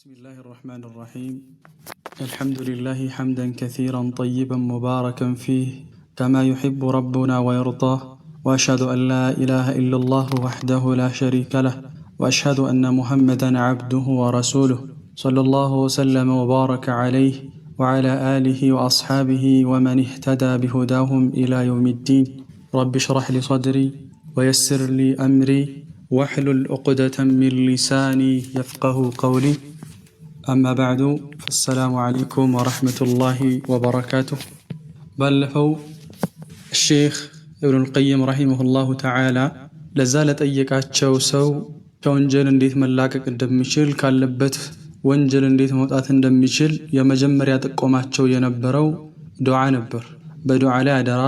بسم الله الرحمن الرحيم. الحمد لله حمدا كثيرا طيبا مباركا فيه كما يحب ربنا ويرضاه، وأشهد أن لا إله إلا الله وحده لا شريك له، وأشهد أن محمدا عبده ورسوله صلى الله وسلم وبارك عليه وعلى آله وأصحابه ومن اهتدى بهداهم إلى يوم الدين. رب اشرح لي صدري ويسر لي أمري واحلل عقدة من لساني يفقه قولي. أما بعد فالسلام عليكم ورحمة الله وبركاته. بلفو الشيخ ابن القيم رحمه الله تعالى لازالت أيكاتشو سو كونجل انديت ملاكك اندميشل كاللبت ወንጀል እንዴት መውጣት እንደሚችል የመጀመሪያ ጥቆማቸው የነበረው ዱዓ ነበር። በዱዓ ላይ አደራ፣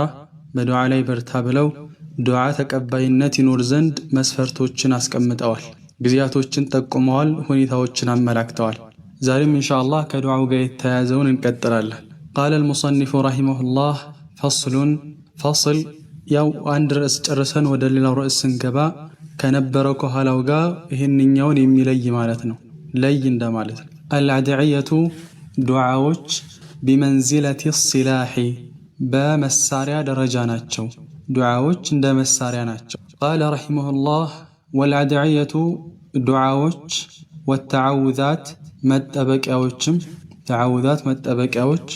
በዱዓ ላይ በርታ ብለው ዱዓ ተቀባይነት ይኖር ዘንድ መስፈርቶችን አስቀምጠዋል፣ ጊዜያቶችን ጠቁመዋል፣ ሁኔታዎችን አመላክተዋል። ዛሬም ኢንሻአላህ ከዱዓው ጋር የተያያዘውን እንቀጥላለን። قال المصنف رحمه الله فصل ያው አንድ ርዕስ ጨርሰን ወደ ሌላው ርዕስ ስንገባ ከነበረው ከኋላው ጋር ይሄንኛውን የሚለይ ማለት ነው። ለይ እንደማለት ነው። الأدعية ዱዓዎች بمنزلة السلاح በመሳሪያ ደረጃ ናቸው። ዱዓዎች እንደ መሳሪያ ናቸው። قال رحمه الله والأدعية ዱዓዎች والتعوذات መጠበቂያዎችም ተዓውዛት መጠበቂያዎች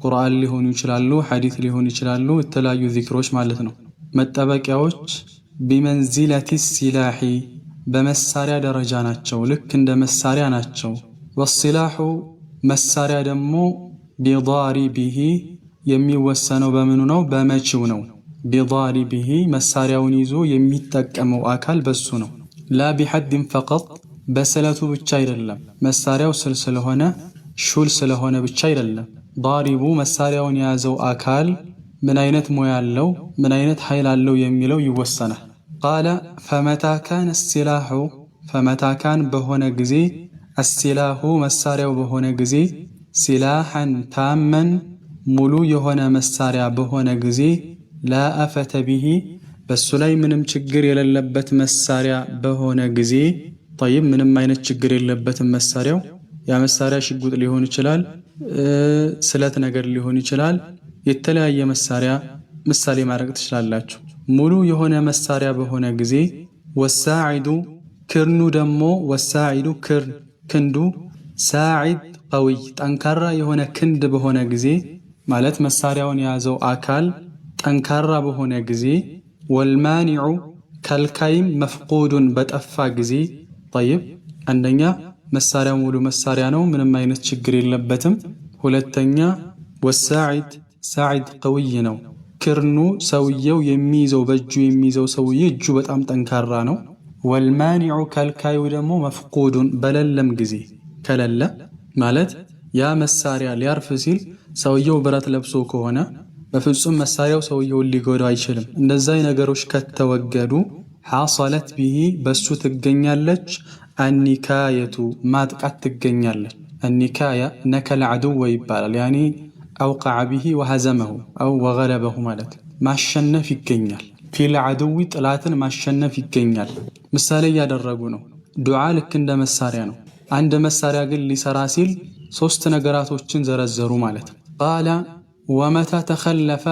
ቁርአን ሊሆኑ ይችላሉ፣ ሐዲስ ሊሆኑ ይችላሉ፣ የተለያዩ ዚክሮች ማለት ነው። መጠበቂያዎች بمنزلة السلاح በመሳሪያ ደረጃ ናቸው፣ ልክ እንደ መሳሪያ ናቸው። والسلاح መሳሪያ ደግሞ بضاربه የሚወሰነው በምኑ ነው? በመቺው ነው። بضاربه መሳሪያውን ይዞ የሚጠቀመው አካል በሱ ነው። لا بحد فقط በስለቱ ብቻ አይደለም፣ መሳሪያው ስል ስለሆነ ሹል ስለሆነ ብቻ አይደለም። ضارቡ መሳሪያውን የያዘው አካል ምን አይነት ሙያ አለው፣ ምን አይነት ኃይል አለው የሚለው ይወሰናል። قال فمتى كان السلاح فمتى كان በሆነ ጊዜ السلاح መሳሪያው በሆነ ጊዜ سلاحا تاما ሙሉ የሆነ መሳሪያ በሆነ ጊዜ لا أفت به በሱ ላይ ምንም ችግር የሌለበት መሳሪያ በሆነ ጊዜ طيب ምንም አይነት ችግር የሌለበትም መሳሪያው ያ መሳሪያ ሽጉጥ ሊሆን ይችላል፣ ስለት ነገር ሊሆን ይችላል፣ የተለያየ መሳሪያ ምሳሌ ማድረግ ትችላላችሁ። ሙሉ የሆነ መሳሪያ በሆነ ጊዜ ወሳዒዱ ክርኑ ደግሞ ወሳዒዱ ክንዱ ሳዒድ ቀዊይ ጠንካራ የሆነ ክንድ በሆነ ጊዜ ማለት መሳሪያውን የያዘው አካል ጠንካራ በሆነ ጊዜ ወልማኒዑ ከልካይም መፍቁዱን በጠፋ ጊዜ طيب አንደኛ መሳሪያው ሙሉ መሳሪያ ነው፣ ምንም አይነት ችግር የለበትም። ሁለተኛ ወሳዒድ ሳዒድ ቀዊይ ነው፣ ክርኑ ሰውየው የሚይዘው በእጁ የሚይዘው ሰውዬ እጁ በጣም ጠንካራ ነው። ወልማኒዑ ከልካዩ ደግሞ መፍቁዱን በለለም ጊዜ ከለለ ማለት ያ መሳሪያ ሊያርፍ ሲል ሰውየው ብረት ለብሶ ከሆነ በፍጹም መሳሪያው ሰውየውን ሊጎዳው አይችልም። እንደዛይ ነገሮች ከተወገዱ ሐصلت به በሱ ትገኛለች النكاية ማጥቃት ትገኛለች። النكاية ነከል عدو ይባላል። ያኒ أوقع به وهزمه أو وغلبه ማለት ማሸነፍ ይገኛል። ፊል عدو ጥላትን ማሸነፍ ይገኛል። ምሳሌ ያደረጉ ነው። ዱዓ ልክ እንደ መሳሪያ ነው። አንድ መሳሪያ ግን ሊሰራ ሲል ሶስት ነገራቶችን ዘረዘሩ ማለት ነው። قال ومتى تخلف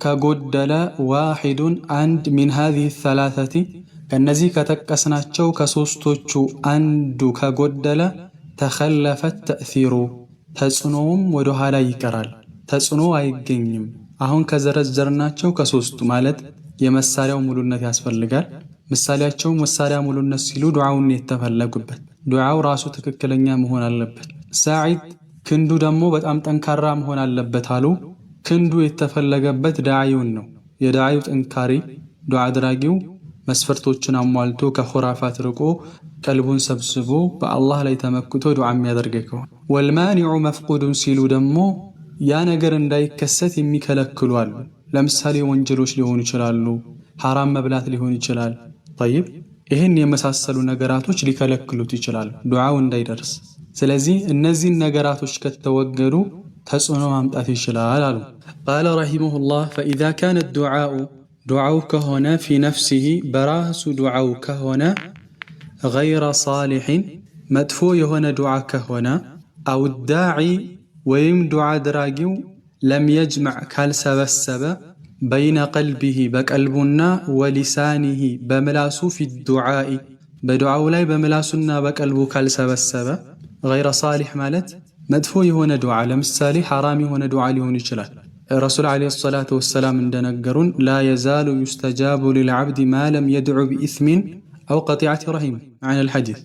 ከጎደለ ዋሂዱን አንድ من هذه الثلاثة ከነዚህ ከተቀስናቸው ከሶስቶቹ አንዱ ከጎደለ ተخلف التأثير ተጽኖም ወደ ኋላ ይቀራል፣ ተጽኖ አይገኝም። አሁን ከዘረዘርናቸው ከሶስቱ ማለት የመሳሪያው ሙሉነት ያስፈልጋል። ምሳሌያቸው መሳሪያ ሙሉነት ሲሉ ዱዓውን የተፈለጉበት ዱዓው ራሱ ትክክለኛ መሆን አለበት። ሳዒድ ክንዱ ደግሞ በጣም ጠንካራ መሆን አለበት አሉ። ክንዱ የተፈለገበት ዳዒውን ነው። የዳዒው ጥንካሬ ዱዓ አድራጊው መስፈርቶችን አሟልቶ ከኹራፋት ርቆ ቀልቡን ሰብስቦ በአላህ ላይ ተመክቶ ዱዓ የሚያደርግ ከሆነ ወልማኒዑ መፍቁዱን ሲሉ ደግሞ ያ ነገር እንዳይከሰት የሚከለክሉ አሉ። ለምሳሌ ወንጀሎች ሊሆኑ ይችላሉ፣ ሐራም መብላት ሊሆን ይችላል። طيب ይህን የመሳሰሉ ነገራቶች ሊከለክሉት ይችላሉ ዱዓው እንዳይደርስ። ስለዚህ እነዚህን ነገራቶች ከተወገዱ ተጽዕኖ ማምጣት ይችላል አሉ። قال رحمه الله فإذا كان الدعاء ዱዓው ከሆነ في نفسه በራሱ ዱዓው ከሆነ غير صالح መጥፎ የሆነ ዱዓ ከሆነ አው ዳዒ ወይም ዱዓ ድራጊው ለም የጅመዕ ካልሰበሰበ በይነ ቀልቢሂ በቀልቡና ወሊሳኒሂ በምላሱ ፊ ዱዓኢ በዱዓው ላይ በምላሱና በቀልቡ ካልሰበሰበ ገይረ ሳሊሕ ማለት መጥፎ የሆነ ዱዓ ለምሳሌ ሐራም የሆነ ዱዓ ሊሆን ይችላል። ረሱል ዓለይሂ ሰላቱ ወሰላም እንደነገሩን ላ የዛሉ ዩስተጃቡ ሊልዓብድ ማ ለም የድዑ ቢኢስሚን አው ቀጢዐቲ ረሒም መዕነል ሐዲስ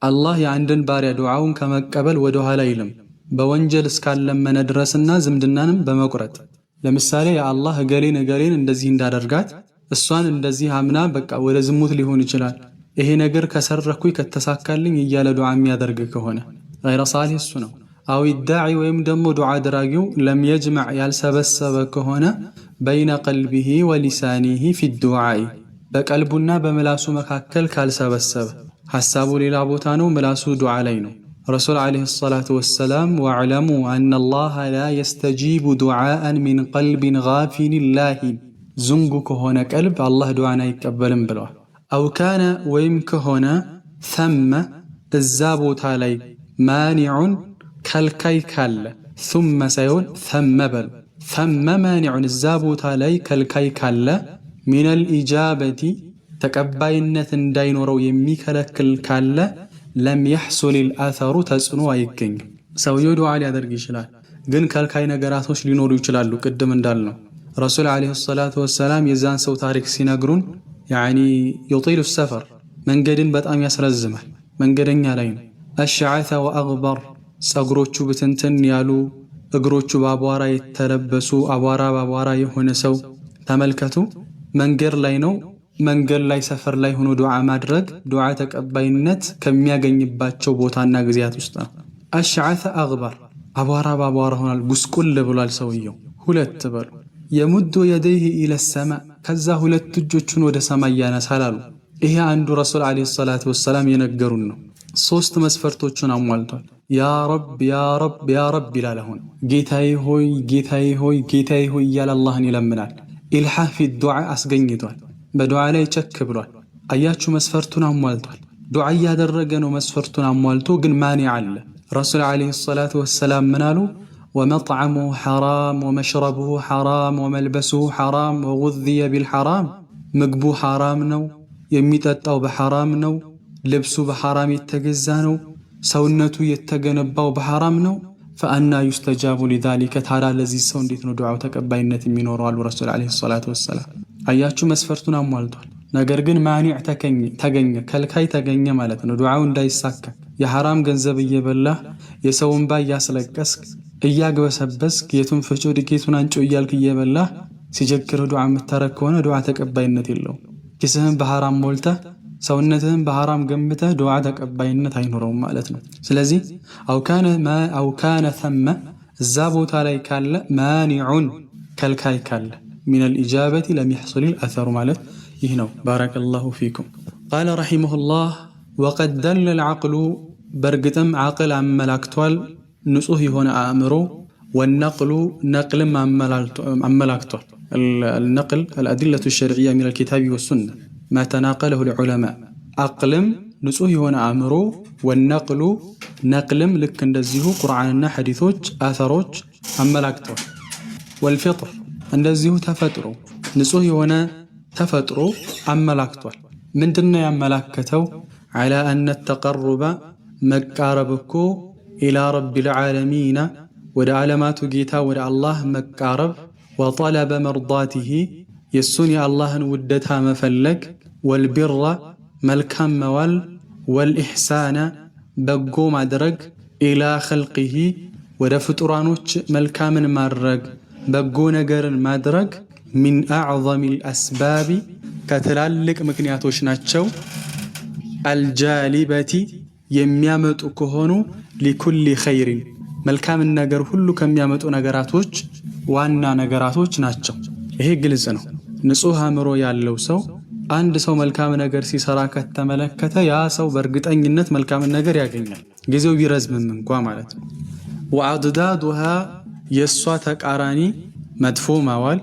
አላህ የአንድን ባሪያ ዱዓውን ከመቀበል ወደ ኋላ አይልም በወንጀል እስካለመነ ድረስና ዝምድናንም በመቁረጥ ለምሳሌ የአላህ እገሌን እንደዚህ እንዳደርጋት እሷን እንደዚህ አምና በቃ ወደ ዝሙት ሊሆን ይችላል ይሄ ነገር ከሰረኩኝ ከተሳካልኝ እያለ ዱዓ የሚያደርግ ከሆነ ገይረ ሳሊሕ እሱ ነው። አው ዳዒ ወይም ደግሞ ዱዓ ድራጊው ለም የጅመዕ ያልሰበሰበ ከሆነ በይነ ቀልቢሂ ወሊሳኒሂ ፊ ዱዓኢ በቀልቡና በምላሱ መካከል ካልሰበሰበ ሐሳቡ ሌላ ቦታ ነው ምላሱ ዱዓ ላይ ነው። ረሱል ዓለይሂ ሰላቱ ወሰላም ወዕለሙ አነላህ ላ የስተጂቡ ዱዓአን ሚን ቀልቢን ጋፊሊን ላሂን ዝንጉ ከሆነ ቀልብ አላህ ዱዓን አይቀበልም ብለዋል። አው ካነ ወይም ከሆነ ተመ እዛ ቦታ ላይ ማኒዑን ከልካይ ካለ ثመ ሳይሆን ተመ በሉ ተመ ማኒዑን እዛ ቦታ ላይ ከልካይ ካለ ሚነል ኢጃበቲ ተቀባይነት እንዳይኖረው የሚከለክል ካለ ለም የሕሱሊል አተሩ ተጽዕኖ አይገኝም። ሰውየው ዱዓ ሊያደርግ ይችላል ግን ከልካይ ነገራቶች ሊኖሩ ይችላሉ። ቅድም እንዳልነው ረሱል ዓለይሂ ሰላቱ ወሰላም የዛን ሰው ታሪክ ሲነግሩን ያኒ ዩጢሉ ሰፈር መንገድን በጣም ያስረዝማል መንገደኛ ላይ ነው። አሽዓተ ወአግበር ጸጉሮቹ ብትንትን ያሉ እግሮቹ በአቧራ የተለበሱ አቧራ በአቧራ የሆነ ሰው ተመልከቱ። መንገድ ላይ ነው መንገድ ላይ ሰፈር ላይ ሆኖ ዱዓ ማድረግ ዱዓ ተቀባይነት ከሚያገኝባቸው ቦታና ጊዜያት ውስጥ ነው። አሽዓተ አግበር አቧራ በአቧራ ሆኗል ጉስቁል ብሏል ሰውየው። ሁለት በሉ የሙዱ የደይህ ኢለ ሰማዕ ከዛ ሁለት እጆቹን ወደ ሰማይ ያነሳል አሉ። ይሄ አንዱ ረሱል ዓለይሂ ሰላቱ ወሰላም የነገሩን ነው። ሶስት መስፈርቶችን አሟልቷል። ያ ረብ ያ ረብ ያ ረብ ይላል። አሁን ጌታዬ ሆይ ጌታዬ ሆይ ጌታዬ ሆይ እያለ አላህን ይለምናል። ኢልሓህ ፊ ዱዓ አስገኝቷል። በዱዓ ላይ ቸክ ብሏል። አያችሁ መስፈርቱን አሟልቷል። ዱዓ እያደረገ ነው መስፈርቱን አሟልቶ ግን ማኒዕ አለ። ረሱል ዓለይሂ ሰላቱ ወሰላም ምን አሉ? ወመጥዐሙሁ ሐራም ወመሽረቡሁ ሐራም ወመልበሱሁ ሐራም ወጉዝየ ቢልሐራም ምግቡ ሐራም ነው የሚጠጣው በሐራም ነው ልብሱ በሐራም የተገዛ ነው ሰውነቱ የተገነባው በሐራም ነው። ፈአና ዩስተጃቡ ሊዛሊከ ታዲያ ለዚህ ሰው እንዴት ነው ዱዓው ተቀባይነት የሚኖረው አሉ ረሱል ዓለይሂ ሰላቱ ወሰላም። አያችሁ መስፈርቱን አሟልቷል። ነገር ግን ማኒዕ ተገኘ ከልካይ ተገኘ ማለት ነው። ዱዓው እንዳይሳካ የሐራም ገንዘብ እየበላህ የሰውን ባ እያስለቀስክ እያግበሰበስክ የቱን ፍጩ ድቄቱን አንጮ እያልክ እየበላህ ሲጀክር ዱዓ የምታረግ ከሆነ ዱዓ ተቀባይነት የለውም። ኪስህን በሐራም ሞልተህ ሰውነትህን በሐራም ገምተህ ዱዓ ተቀባይነት አይኖረውም ማለት ነው። ስለዚህ አው ካነ ተመ እዛ ቦታ ላይ ካለ ማኒዑን ከልካይ ካለ ሚነል ኢጃበቲ ለም የሕሱሊል አተሩ ማለት ይህ ነው። ባረከላሁ ፊኩም። ቃለ ረሒመሁላህ ወቀድ ደለል ዐቅሉ በርግጥም ዐቅል አመላክቷል ንጹህ የሆነ አእምሮ ወነቅሉ ነቅልም አመላክቷል። النقل الأدلة الشرعية من الكتاب والسنة ما تناقله العلماء عقلم نصوح هنا أمره والنقل نقلم لك ندزيه قرآننا حديثوج آثاروج أملاكتو والفطر ندزيه تفترو نصوح هنا تفترو أملاكتو من دنا أملاكتو على أن التقرب مقاربكو إلى رب العالمين ودى علامات جيتا ودى الله مقارب وطلب مرضاته يسوني الله ودتها مفلك والبر ملكام موال والإحسان بقو مدرج إلى خلقه ودفترانوش ملكام مدرج بقو نجر مدرج من أعظم الأسباب كتلالك مكنياتوش ناتشو الجالبة يميامت كهونو لكل خير ملكام النجر كله كم يامت نجراتوش ዋና ነገራቶች ናቸው። ይሄ ግልጽ ነው። ንጹህ አእምሮ ያለው ሰው አንድ ሰው መልካም ነገር ሲሰራ ከተመለከተ ያ ሰው በእርግጠኝነት መልካም ነገር ያገኛል ጊዜው ቢረዝምም እንኳን ማለት ነው። ወአድዳዱሃ የሷ ተቃራኒ መጥፎ ማዋል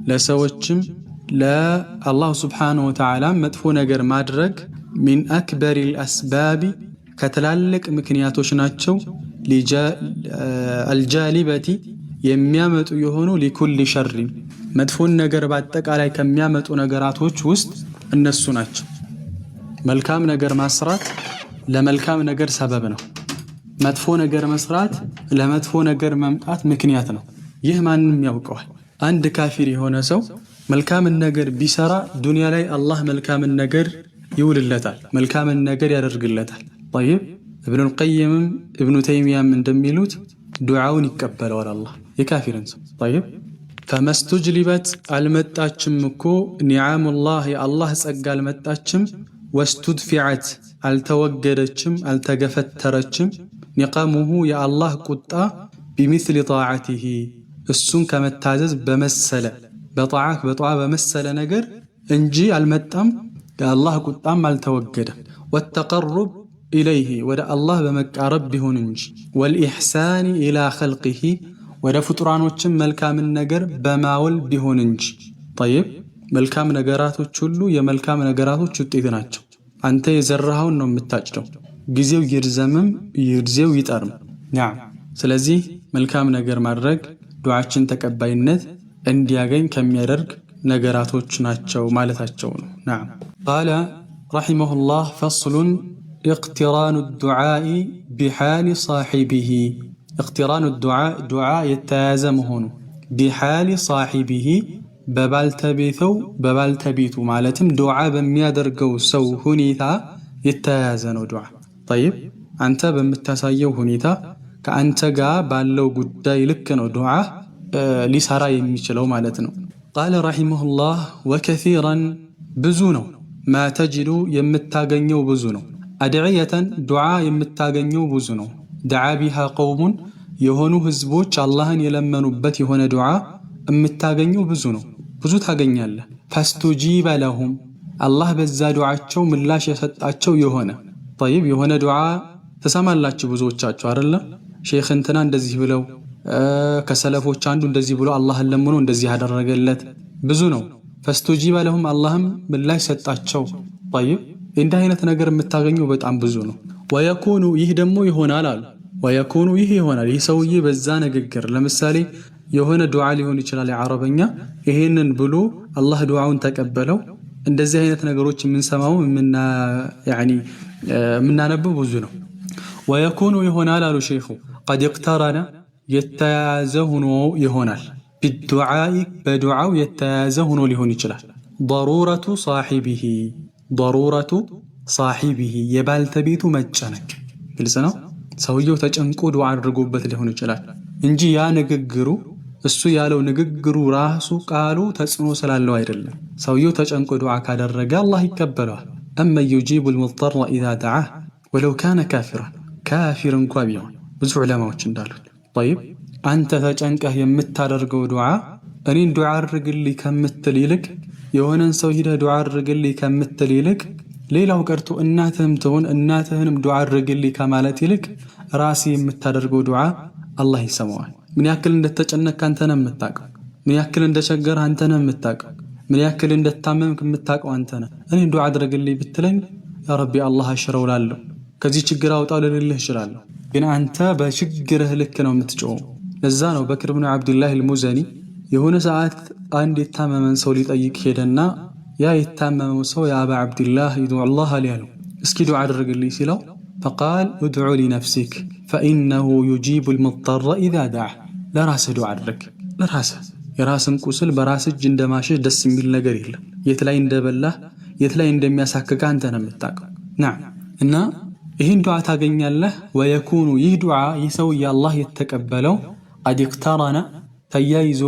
ለሰዎችም ለአላህ ሱብሓነሁ ወተዓላ መጥፎ ነገር ማድረግ ሚን አክበሪል አስባቢ ከተላልቅ ምክንያቶች ናቸው አልጃሊበቲ የሚያመጡ የሆኑ ሊኩል ሸር መጥፎን ነገር በአጠቃላይ ከሚያመጡ ነገራቶች ውስጥ እነሱ ናቸው። መልካም ነገር መስራት ለመልካም ነገር ሰበብ ነው። መጥፎ ነገር መስራት ለመጥፎ ነገር መምጣት ምክንያት ነው። ይህ ማንንም ያውቀዋል። አንድ ካፊር የሆነ ሰው መልካምን ነገር ቢሰራ ዱንያ ላይ አላህ መልካምን ነገር ይውልለታል፣ መልካምን ነገር ያደርግለታል። طيب ابن القيم ابن تيمية እንደሚሉት ዱዓውን ይቀበለዋል አላህ የካፊርን ሰው። طيب فمستجلبت አልመጣችም እኮ ኒዓሙ الله የአላህ ጸጋ አልመጣችም። واستدفعت አልተወገደችም አልተገፈተረችም። ኒቃሙሁ የአላህ ቁጣ بمثل طاعته እሱን ከመታዘዝ በመሰለ በጧዓ በመሰለ ነገር እንጂ አልመጣም። የአላህ ቁጣም አልተወገደም። والتقرب إليه ወደ አላህ በመቃረብ ቢሆን እንጂ والإحسان إلى خلقه ወደ ፍጡራኖችም መልካምን ነገር በማወል ቢሆን እንጂ። طيب መልካም ነገራቶች ሁሉ የመልካም ነገራቶች ውጤት ናቸው። አንተ የዘራኸውን ነው የምታጭደው። ጊዜው ይርዘምም ጊዜው ይጠርም። نعم ስለዚህ መልካም ነገር ማድረግ ዱዓችን ተቀባይነት እንዲያገኝ ከሚያደርግ ነገራቶች ናቸው ማለታቸው ነው። نعم قال رحمه الله فصل اقتران الدعاء بحال صاحبه اقتران الدعاء دعاء يتازمهن بحال صاحبه ببالتبيتو مالتم دعاء بميادرقو سو هنيتا يتازنو دعاء. طيب أنت بمتسايو هنيتا كأنت قا بالو قداي لكنو دعاء لسراي يميشلو مالتنو. قال رحمه الله وكثيرا بزونو ما تجدو يمتاقنيو بزونو أدعية دعاء يمتاقنيو بزونو دعا بها قوم يهونو هزبوش اللهن يلمنو بت يهون دعاء امتاقنيو بزونو بزو تاقني الله فاستجيب لهم الله بزا دعاء من لاش يسطاچو يهون. طيب يهون دعاء تسمع الله بزوچاچو አይደለ ሼክ እንትና እንደዚህ ብለው ከሰለፎች አንዱ እንደዚህ ብሎ አላህ ለምኖ እንደዚህ ያደረገለት ብዙ ነው። فاستجيب لهم اللهم بالله ሰጣቸው። طيب እንደ አይነት ነገር የምታገኙ በጣም ብዙ ነው። ويكون ይህ ደግሞ ይሆናል አሉ ويكون ይህ ይሆናል። ይህ ሰውዬ በዛ ንግግር ለምሳሌ የሆነ ዱዓ ሊሆን ይችላል የአረበኛ ይሄንን ብሎ አላህ ዱዓውን ተቀበለው። እንደዚህ አይነት ነገሮች የምንሰማው የምናነበው ብዙ ነው። ويكون ይሆናል አሉ ሼኹ قد اقترن የተያዘ ይሆናል بالدعاء بدعاء የተያዘ ሊሆን ይችላል። ضرورة صاحبه የባልተቤቱ መጨነቅ ግልጽ ነው። ሰውየው ተጨንቆ ዱዓ አድርጎበት ሊሆን ይችላል እንጂ ያ ንግግሩ እሱ ያለው ንግግሩ ራሱ ቃሉ ተጽኖ ስላለው አይደለም። ሰውየው ተጨንቆ ዱዓ ካደረገ አላህ ይቀበለዋል። أما يجيب المضطر إذا دعاه ولو كان كافرا كافر እንኳን ቢሆን ብዙ ዑለማዎች እንዳሉት طيب አንተ ተጨንቀህ የምታደርገው ዱዓ እኔን ዱዓ አድርግልኝ ከምትል ይልቅ የሆነን ሰው ሄደህ ዱዓ አድርግልኝ ከምትል ይልቅ ሌላው ቀርቶ እናትህም ትሆን እናትህንም ዱዓ አድርግልኝ ከማለት ይልቅ ራሴ የምታደርገው ዱዓ አላህ ይሰማዋል። ምን ያክል እንደተጨነቅክ አንተ ነህ የምታውቀው። ምን ያክል እንደቸገረህ አንተ ነህ የምታውቀው። ምን ያክል እንደታመምክ የምታውቀው አንተ ነህ። እኔን ዱዓ አድርግልኝ ብትለኝ ያ ረቢ አላህ አሽረው ላለሁ ከዚህ ችግር አውጣው ልልህ እችላለሁ። ግን አንተ በችግርህ ልክ ነው የምትጮኸው። ለዛ ነው በክር ብኑ አብዱላህ አልሙዘኒ የሆነ ሰዓት አንድ የታመመን ሰው ሊጠይቅ ሄደና ያ የታመመው ሰው ያ አባ አብዱላህ ይዱዓ አላህ አለያለው እስኪ ዱዓ አድርግልኝ ሲለው فقال ادعو لنفسك فإنه يجيب المضطر إذا دعا ለራስህ ዱዓ አድርግ። ለራስህ የራስን ቁስል በራስህ እጅ እንደማሸሽ ደስ የሚል ነገር የለም። የት ላይ እንደበላህ የት ላይ እንደሚያሳክክ አንተ ነህ የምታውቀው። نعم እና ይህን ዱዓ ታገኛለህ። ويكون ይህ ዱዓ ይህ ሰው አላህ የተቀበለው قد اقترن ተያይዞ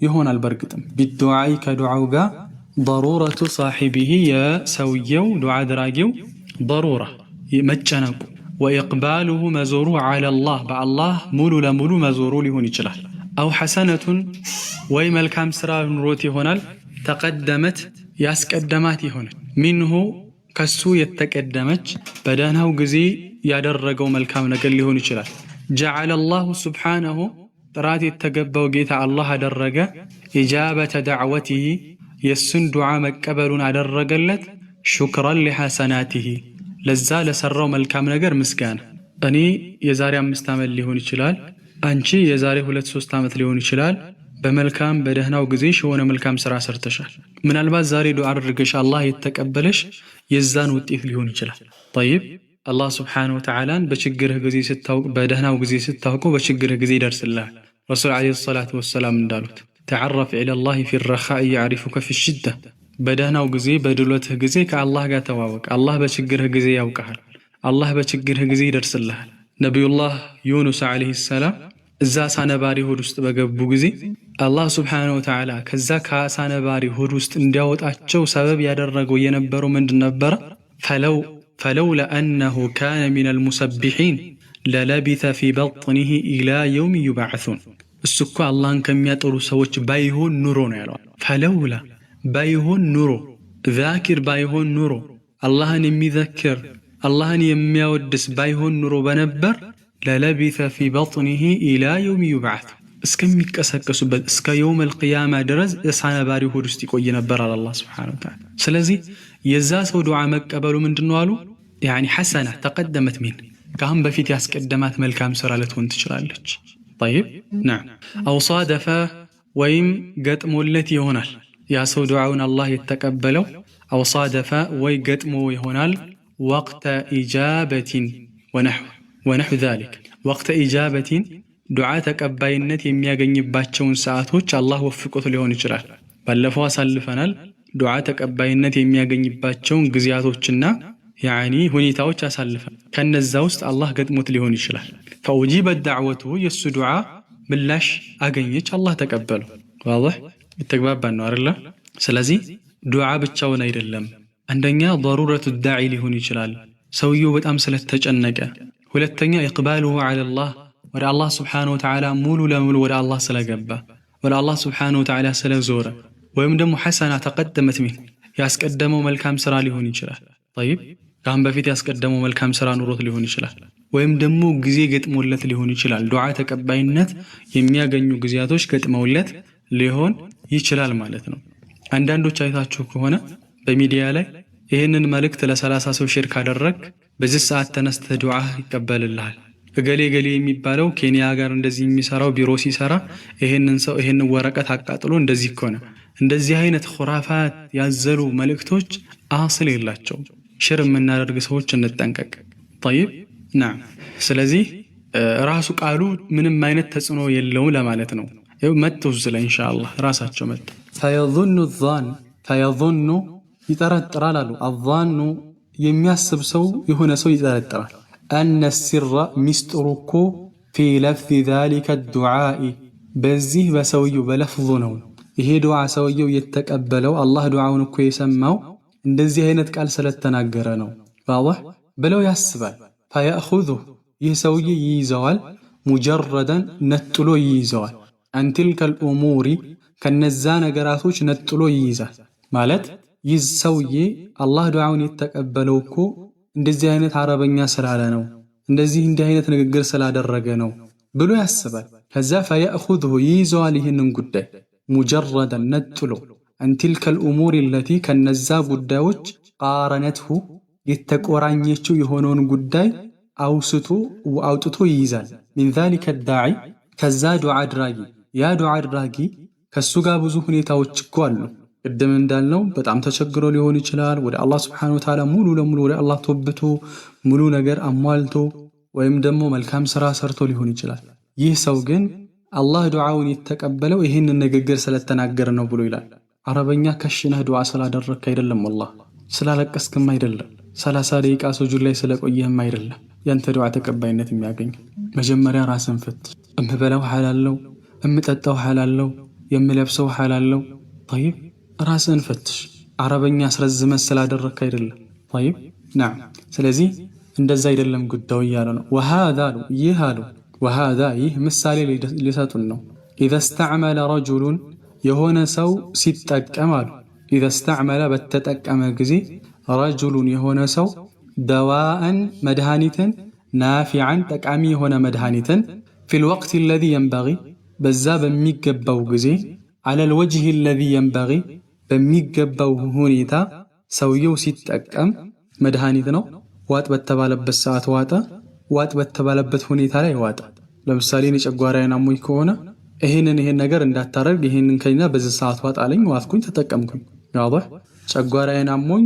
ይሆናል በርግጥም بالدعاء ከዱዓው ጋር ضرورة صاحبه የሰውየው ዱዓ አድራጊው ضرورة መጨነቁ وإقباله መዞሩ على الله በአላህ ሙሉ ለሙሉ መዞሩ ሊሆን ይችላል። أو حسنة ወይ መልካም ስራ ኑሮት ይሆናል ተቀደመት ያስቀደማት ይሆናል منه ከሱ የተቀደመች በደህናው ጊዜ ያደረገው መልካም ነገር ሊሆን ይችላል። جعل الله سبحانه ጥራት የተገባው ጌታ አላህ አደረገ ኢጃበተ ዳዕወቲሂ የሱን ዱዓ መቀበሉን አደረገለት ሹክራን ለሐሰናቲሂ ለዛ ለሰራው መልካም ነገር ምስጋና። እኔ የዛሬ 5 ዓመት ሊሆን ይችላል፣ አንቺ የዛሬ 2-3 ዓመት ሊሆን ይችላል፣ በመልካም በደህናው ጊዜሽ የሆነ መልካም ስራ ሰርተሻል። ምናልባት ዛሬ ዱዓ አድርገሽ አላህ የተቀበለሽ የዛን ውጤት ሊሆን ይችላል። طيب አላህ Subhanahu Wa Ta'ala በችግርህ ጊዜ ስታውቅ በደህናው ጊዜ ስታውቀው በችግርህ ጊዜ ይደርስልሃል። ረሱል አለይሂ ሰላቱ ወሰላም እንዳሉት ተዓረፍ ኢላ አላህ ፊ الرخاء يعرفك في الشدة በደህናው ጊዜ በድሎትህ ጊዜ ከአላህ ጋር ተዋወቅ፣ አላህ በችግርህ ጊዜ ያውቃል፣ አላህ በችግርህ ጊዜ ይደርስልሃል። ነብዩላህ ዩኑስ አለይሂ ሰላም እዛ አሳ ነባሪ ሆድ ውስጥ በገቡ ጊዜ አላህ Subhanahu Wa Ta'ala ከዛ ከአሳ ነባሪ ሆድ ውስጥ እንዲያወጣቸው ሰበብ ያደረገው የነበረው ምንድን ነበር? فلولا أنه كان من المسبحين للبث في بطنه إلى يوم يبعثون السكو الله كم يطرو سوچ بايهون نورو نيلو فلولا بايهون نورو ذاكر بايهون نورو الله يمذكر الله يميودس بايهون نورو بنبر للبث في بطنه إلى يوم يبعث እስከሚቀሰቀሱበት እስከ يوم القيامة ድረስ እሳነ ባሪ ሆድ ውስጥ ይቆይ ነበር አለ አላህ Subhanahu Wa Ta'ala። ስለዚህ የዛ ሰው ዱዓ መቀበሉ ምንድነው አሉ يعني حسنة تقدمت من كهم بفيت ياسقدمات ملكام سرا لتون تشرالج. طيب نعم أو صادف ويم قتمولت يهونال يا سو دعاون الله يتقبلوا أو صادف وي قتمو يهونال وقت إجابة ونحو ذلك وقت إجابة دعاء تقباينت የሚያገኝባቸውን ሰዓቶች አላህ ወፍቆት ሊሆን ይችላል። ባለፈው አሳልፈናል። ዱዓ ተቀባይነት የሚያገኝባቸውን ግዚያቶችና يعني ሁኔታዎች አሳልፈን ከነዛ ውስጥ አላህ ገጥሞት ሊሆን ይችላል። فوجبت دعوته የሱ ዱዓ ምላሽ አገኘች፣ አላህ ተቀበለው። واضح የተግባባን ነው አይደል? ስለዚህ ዱዓ ብቻውን አይደለም። አንደኛ ضرورة الداعي ሊሆን ይችላል፣ ሰውየው በጣም ስለተጨነቀ። ሁለተኛ إقباله على الله ወደ አላህ Subhanahu Wa Ta'ala ሙሉ ለሙሉ ወደ አላህ ስለገባ ወደ አላህ Subhanahu Wa Ta'ala ስለዞረ ወይም ደግሞ ሐሰና ተቀደመት ምን ያስቀደመው መልካም ስራ ሊሆን ይችላል። طيب ካም በፊት ያስቀደመው መልካም ስራ ኑሮት ሊሆን ይችላል። ወይም ደግሞ ጊዜ ገጥሞለት ሊሆን ይችላል። ዱዓ ተቀባይነት የሚያገኙ ግዚያቶች ገጥመውለት ሊሆን ይችላል ማለት ነው። አንዳንዶች አይታችሁ ከሆነ በሚዲያ ላይ ይሄንን መልእክት ለ30 ሰው ሼር ካደረግ በዚህ ሰዓት ተነስተ ዱዓ ይቀበልልሃል። ገሌ የሚባለው ኬንያ ጋር እንደዚህ የሚሰራው ቢሮ ሲሰራ ይሄንን ሰው ይሄንን ወረቀት አቃጥሎ እንደዚህ ከሆነ እንደዚህ አይነት ኹራፋት ያዘሉ መልእክቶች አስል የላቸው። ሽር የምናደርግ ሰዎች እንጠንቀቅ። طيب نعم ስለዚህ ራሱ ቃሉ ምንም አይነት ተጽዕኖ የለውም ለማለት ነው። ይኸው መጥተው ዝለ ኢንሻአላህ ራሳቸው መጥ فيظن ይጠረጥራል አሉ። الظن የሚያስብ ሰው የሆነ ሰው ይጠረጥራል። أن السر مسترك في لفظ ذلك الدعاء በዚህ በሰውየው በለፍዙ ነው ይሄ ዱዓ ሰውየው የተቀበለው አላህ ዱዓውን እኮ የሰማው እንደዚህ አይነት ቃል ስለተናገረ ነው واضح ብለው ያስባል። فيأخذه ይህ ሰውዬ ይይዘዋል ሙጀረደን ነጥሎ ይይዘዋል። عن تلك الأمور ከነዛ ነገራቶች ነጥሎ ይይዛል ማለት ይህ ሰውዬ አላህ ዱዓውን የተቀበለው እኮ እንደዚህ አይነት አረበኛ ስላለ ነው እንደዚህ እንዲህ አይነት ንግግር ስላደረገ ነው ብሎ ያስባል። ከዛ فيأخذه ይይዘዋል ይህንን ጉዳይ ሙጀረደን ነጥሎ عن تلك الأمور التي ከነዛ ጉዳዮች قارنته የተቆራኘችው የሆነውን ጉዳይ አውጥቶ ይይዛል። من ذلك الداعي ከዛ ዱዓ አድራጊ ያ ዱዓ አድራጊ ከሱ ጋር ብዙ ሁኔታዎች እኮ አሉ። ቅድም እንዳልነው በጣም ተቸግሮ ሊሆን ይችላል። ወደ አላህ Subhanahu Wa Ta'ala ሙሉ ለሙሉ ወደ አላህ ተወብቶ ሙሉ ነገር አሟልቶ ወይም ደግሞ መልካም ስራ ሰርቶ ሊሆን ይችላል። ይህ ሰው ግን አላህ ዱዓውን የተቀበለው ይሄንን ንግግር ስለተናገረ ነው ብሎ ይላል። አረበኛ ከሽነህ ዱዓ ስላደረክ አይደለም፣ والله ስላለቀስክም አይደለም፣ 30 ደቂቃ ሱጁድ ላይ ስለቆየህም አይደለም ያንተ ዱዓ ተቀባይነት የሚያገኝ። መጀመሪያ ራስን ፍትሽ። እምበላው ሐላል ነው፣ እምጠጣው ሐላል ነው፣ የምለብሰው ሐላል ነው። طيب ራስን ፍትሽ። አረበኛ አስረዝመህ ስላደረክ አይደለም። طيب نعم ስለዚህ እንደዛ አይደለም ጉዳዩ ያለ ነው። وهذا وهذا ይህ ምሳሌ ሊሰጡን ነው። اذا استعمل رجل የሆነ ሰው ሲጠቀም አሉ اذا استعمل በተጠቀመ ጊዜ رجل የሆነ ሰው دواءን መድኃኒትን ናፊዓን ጠቃሚ የሆነ መድኃኒትን في الوقت الذي ينبغي በዛ በሚገባው ጊዜ على الوجه الذي ينبغي በሚገባው ሁኔታ ሰውየው ሲጠቀም መድኃኒት ነው ዋጥ በተባለበት ሰዓት ዋጠ፣ ዋጥ በተባለበት ሁኔታ ላይ ዋጠ። ለምሳሌ እኔ ጨጓራዬን አሞኝ ከሆነ ይሄን ነገር እንዳታረግ ይሄንን ከኛ በዚህ ሰዓት ዋጥ አለኝ፣ ዋጥኩኝ፣ ተጠቀምኩኝ። ዋضح ጨጓራዬን አሞኝ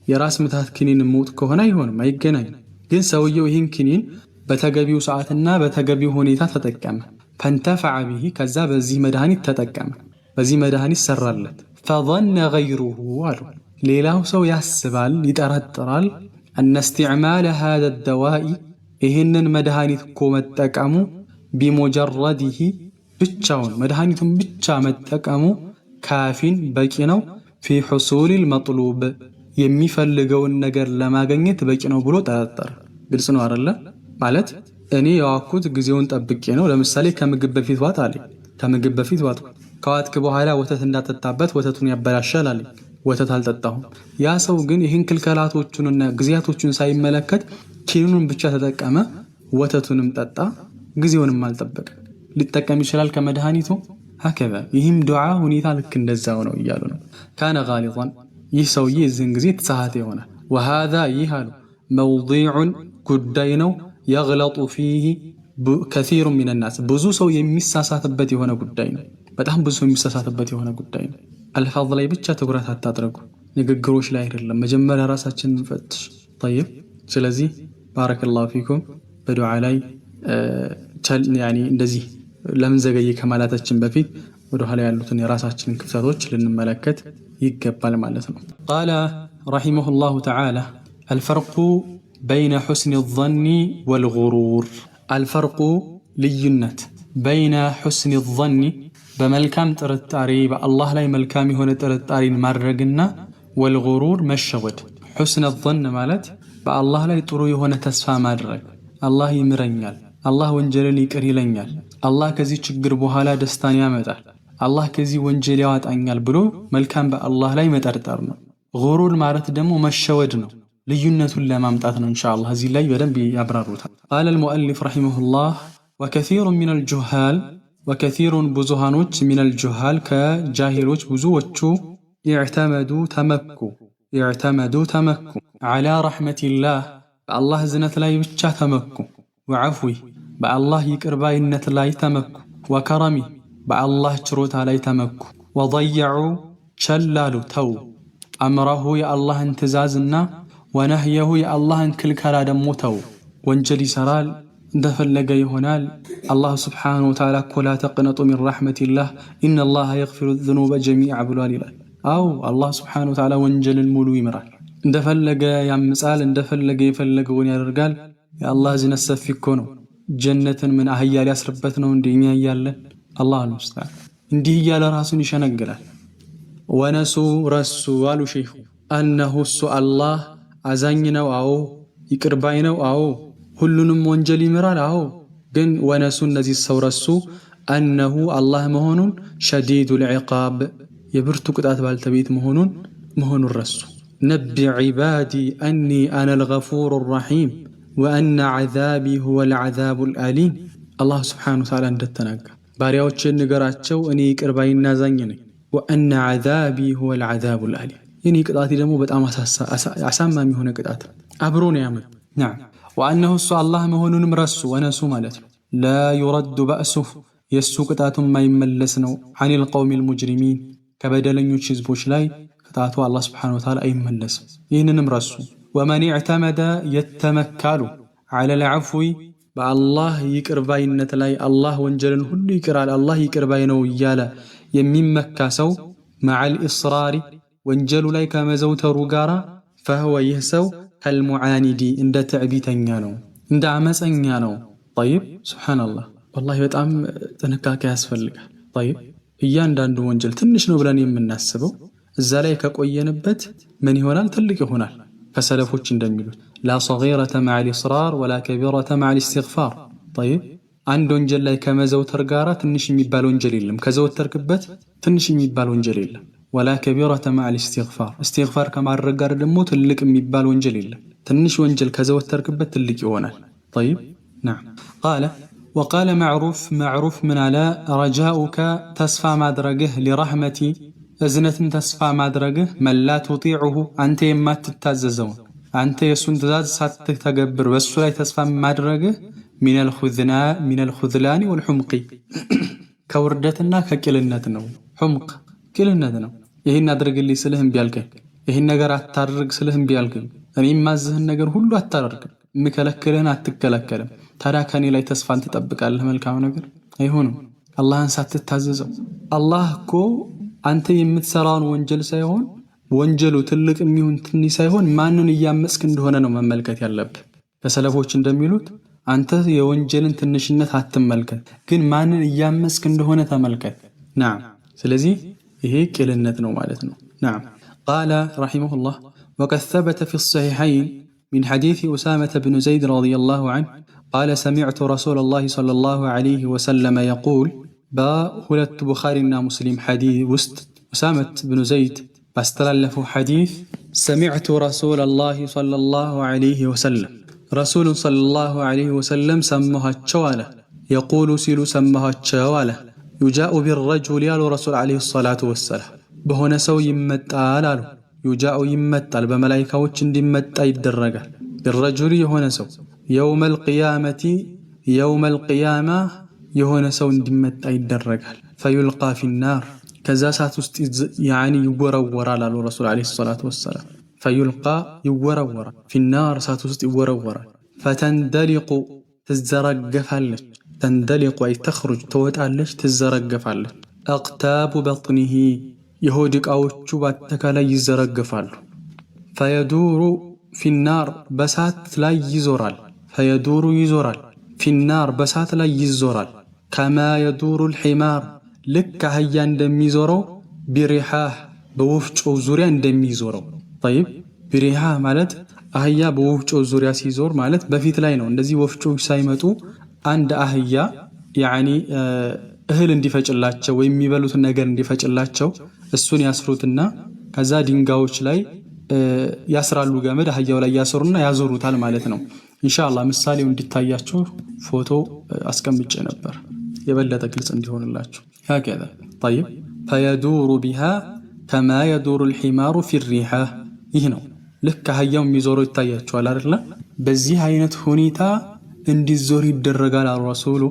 የራስ ምታት ክኒን ሞት ከሆነ አይሆንም፣ አይገናኝም። ግን ሰውየው ይሄን ክኒን በተገቢው ሰዓትና በተገቢው ሁኔታ ተጠቀመ። ፈንተፈዐ ቢሂ ከዛ በዚህ መድኃኒት ተጠቀመ፣ በዚህ መድኃኒት ሰራለት። ፈظن غيره አሉ ሌላው ሰው ያስባል ይጠረጥራል أن استعمال هذا الدواء ይህንን መድኃኒት እኮ መጠቀሙ بمجرده ብቻውን መድኃኒቱን ብቻ መጠቀሙ ካፊን በቂ ነው في حصول المطلوب የሚፈልገውን ነገር ለማግኘት በቂ ነው ብሎ ጠረጠረ። ግልጽ ነው አይደለ? ማለት እኔ ያዋኩት ጊዜውን ጠብቄ ነው። ለምሳሌ ከምግብ በፊት ዋጥ አለኝ፣ ከምግብ በፊት ዋጥ ከዋጥክ በኋላ ወተት እንዳጠጣበት ወተቱን ያበላሻል አለኝ፣ ወተት አልጠጣሁም። ያ ሰው ግን ይህን ክልከላቶቹንና ጊዜያቶቹን ሳይመለከት ኪኒኑን ብቻ ተጠቀመ፣ ወተቱንም ጠጣ፣ ጊዜውንም አልጠበቀ። ሊጠቀም ይችላል ከመድኃኒቱ ሀከዛ። ይህም ዱዓ ሁኔታ ልክ እንደዛው ነው እያሉ ነው። ካነ ጋሊጣን ይህ ሰውዬ እዚህን ጊዜ ተሳሃተ ይሆናል። ወሃዛ ይህ አሉ መውዲዑን ጉዳይ ነው የግለጡ ፊህ ከሲሩ ሚን ናስ ብዙ ሰው የሚሳሳትበት የሆነ ጉዳይ ነው። በጣም ብዙ ሰው የሚሳሳትበት የሆነ ጉዳይ ነው። አልፋዝ ላይ ብቻ ትኩረት አታድርጉ፣ ንግግሮች ላይ አይደለም። መጀመሪያ ራሳችንን እንፈትሽ። طيب ስለዚህ ባረከላሁ ፊኩም በዱዓ ላይ እንደዚህ ለምን ዘገየ ከማለታችን በፊት ወደ ኋላ ያሉትን የራሳችንን ክፍተቶች ልንመለከት ይገባል ማለት ነው። ቃለ ረሒመሁላሁ ተዓላ አልፈርቁ በይነ ሑስኒ ظኒ ወልጉሩር። አልፈርቁ ልዩነት፣ በይነ ሑስኒ ظኒ በመልካም ጥርጣሬ በአላህ ላይ መልካም የሆነ ጥርጣሬን ማድረግና ወልጉሩር መሸወድ። ሑስነ ظን ማለት በአላህ ላይ ጥሩ የሆነ ተስፋ ማድረግ፣ አላህ ይምረኛል፣ አላህ ወንጀልን ይቅር ይለኛል፣ አላህ ከዚህ ችግር በኋላ ደስታን ያመጣል፣ አላህ ከዚህ ወንጀል ያወጣኛል ብሎ መልካም በአላህ ላይ መጠርጠር ነው። ጉሩር ማለት ደግሞ መሸወድ ነው። ልዩነቱን ለማምጣት ነው ኢንሻአላህ እዚህ ላይ በደንብ ያብራሩታል። ቃለ አልሙአሊፍ ረሒመሁላህ ወከሲሩን ሚነል ጁሃል ወከሲሩን ብዙሃኖች ሚነል ጁሃል ከጃሂሎች ብዙዎቹ ኢዕተመዱ ተመኩ ዐላ ረሕመቲላህ በአላህ እዝነት ላይ ብቻ ተመኩ፣ ወዐፍዊ በአላህ ይቅርባይነት ላይ ተመኩ፣ ወከረሚ በአላህ ችሮታ ላይ ተመኩ፣ ወضየዑ ቸላሉ ተው አምረሁ የአላህን ትእዛዝና ወነህየሁ የአላህን ክልከላ ደግሞ ተው። ወንጀል ይሰራል፣ እንደፈለገ ይሆናል። አላህ ስብሓነሁ ወተዓላ እኮ ላ ተቅነጡ ሚን ረሕመቲላህ ኢነላሃ የግፊሩ ዙኑበ ጀሚዓ ብሏል ይላል። አው አላህ ስብሓነሁ ወተዓላ ወንጀልን ሙሉ ይምራል፣ እንደፈለገ ያምጻል፣ እንደፈለገ የፈለገውን ያደርጋል። የአላህ እዝነት ሰፊ እኮ ነው። ጀነትን ምን አህያ ሊያስርበት ነው እንዴ? እኛ እያለን አላህ አልሙስተዓን እንዲህ እያለ ራሱን ይሸነግላል። ወነሱ ረሱ አሉ ሼኹ አነሁ እሱ አላህ አዛኝ ነው፣ አዎ ይቅርባይ ነው፣ አዎ ሁሉንም ወንጀል ይምራል፣ አዎ ግን ወነሱ እነዚህ ሰው ረሱ አነሁ አላህ መሆኑን ሸዲዱል ዒቃብ የብርቱ ቅጣት ባልተቤት መሆኑን ረሱ። ነቢ ዒባዲ አኒ አነል ገፉሩ ረሒም ወአነ ዐዛቢ ሁወል ዐዛቡል አሊም። አላህ ስብሓነሁ ወተዓላ እንደተናገረ ባሪያዎችን ንገራቸው እኔ ይቅርባይና አዛኝ ነኝ፣ ወአነ ዐዛቢ ሁወል ዐዛቡል አሊም የኔ ቅጣቴ ደግሞ በጣም አሳማሚ የሆነ ቅጣት አብሮ ነው ያመጣ። ነዓም ወአነሁ እሱ አላህ መሆኑንም ረሱ። ወነሱ ማለት ነው ላ ዩረዱ በእሱህ የእሱ ቅጣቱ የማይመለስ ነው። ዐኒል ቀውሚል ሙጅሪሚን ከበደለኞች ህዝቦች ላይ ቅጣቱ አላህ ስብሓነሁ ወተዓላ አይመለስም። ይህንንም ረሱ። ወመን ኢዕተመደ የተመካሉ ዐለል ዐፍዊ በአላህ ይቅርባይነት ላይ አላህ ወንጀልን ሁሉ ይቅራል፣ አላህ ይቅርባይ ነው እያለ የሚመካ ሰው መዐል ኢስራሪ ወንጀሉ ላይ ከመዘውተሩ ጋራ ፈህወ ይህ ሰው ከልሙዓኒዲ እንደ ትዕቢተኛ ነው፣ እንደ አመፀኛ ነው። ጠይብ ሱብሓነላህ ወላሂ በጣም ጥንቃቄ ያስፈልጋል። ጠይብ እያንዳንዱ ወንጀል ትንሽ ነው ብለን የምናስበው እዛ ላይ ከቆየንበት ምን ይሆናል? ትልቅ ይሆናል። ከሰለፎች እንደሚሉት ላ ሰጊረተ መዐል ኢስራር ወላ ከቢረተ መዐል ኢስቲግፋር። ጠይብ አንድ ወንጀል ላይ ከመዘውተር ጋራ ትንሽ የሚባል ወንጀል የለም፣ ከዘወተርክበት ትንሽ የሚባል ወንጀል የለም። ወላ ከቢረተ መዐል ኢስቲግፋር ኢስቲግፋር ከማድረግ ጋር ደግሞ ትልቅ የሚባል ወንጀል የለም። ትንሽ ወንጀል ከዘወተርክበት ትልቅ ይሆናል። ጠይብ ነዓም ቃለ ወቃለ መዕሩፍ ምን አለ ረጃኡከ ተስፋ ማድረግህ ሊረሕመቲ እዝነትን ተስፋ ማድረግህ መላ ቱጢዑሁ አንተ የማትታዘዘውን አንተ የሱን ትእዛዝ ሳትተገብር በሱ ላይ ተስፋ ማድረግህ ሚነል ኹዝላኒ ወልሑምቂ ከውርደትና ከቅልነት ነው። ሑምቅ ቅልነት ነው። ይህን አድርግልኝ ስልህ እምቢ አልከኝ፣ ይህን ነገር አታድርግ ስልህ እምቢ አልከኝ፣ እኔ የማዝህን ነገር ሁሉ አታደርግም፣ የምከለክልህን አትከለከልም። ታዲያ ከኔ ላይ ተስፋን ትጠብቃለህ? መልካም ነገር አይሆንም። አላህን ሳትታዘዘው አላህ እኮ አንተ የምትሰራውን ወንጀል ሳይሆን ወንጀሉ ትልቅ የሚሆን ትንሽ ሳይሆን ማንን እያመጽክ እንደሆነ ነው መመልከት ያለብህ። ከሰለፎች እንደሚሉት አንተ የወንጀልን ትንሽነት አትመልከት፣ ግን ማንን እያመጽክ እንደሆነ ተመልከት። نعم ስለዚህ ይሄ ቅልነት ነው ማለት ነው። نعم قال رحمه الله وقد ثبت في الصحيحين من حديث أسامة بن زيد رضي الله عنه قال سمعت رسول الله صلى الله عليه وسلم يقول بهلت بخارينا مسلم حديث وست أسامة بن زيد باستلفوا حديث سمعت رسول الله صلى الله عليه وسلم رسول صلى الله عليه وسلم سمها الشوالة يقول سيلو سمها الشوالة يجاء بالرجل يالو رسول عليه الصلاة والسلام بهنا سو يمتال يجاء يمتال بملائكة وچند يمتال يدرقال بالرجل يهنا سو يوم القيامة يهنا سو يمتال يدرقال فيلقى في النار كذا ساتوست يعني يورور على الرسول عليه الصلاة والسلام فيلقى يورور في النار ساتوست يورور فتندلق تزرقفالش تندلق أي تخرج توتعلش تزرقفالش أقتاب بطنه يهودك أو تشوبات تكالا يزرقفال فيدور في النار بسات لا يزورال فيدور يزورال في النار بسات لا يزورال كما يدور الحمار لك هيا እንደሚዞረው بريحاه በወፍጮው ዙሪያ እንደሚዞረው طيب بريحاه ማለት አህያ በወፍጮው ዙሪያ ሲዞር ማለት በፊት ላይ ነው። እንደዚህ ወፍጮዎች ሳይመጡ አንድ አህያ ያኒ እህል እንዲፈጭላቸው ወይ የሚበሉት ነገር እንዲፈጭላቸው እሱን ያስሩትና ከዛ ድንጋዮች ላይ ያስራሉ። ገመድ አህያው ላይ ያሰሩና ያዞሩታል ማለት ነው። ኢንሻአላህ ምሳሌው እንዲታያችሁ ፎቶ አስቀምጬ ነበር የበለጠ ግልጽ እንዲሆንላችሁ። هكذا طيب فيدور بها كما يدور الحمار في الريحة ይህ ነው ልክ አህያው የሚዞረው ይታያችኋል አይደል? በዚህ አይነት ሁኔታ እንዲዞር ይደረጋል ረሱሉ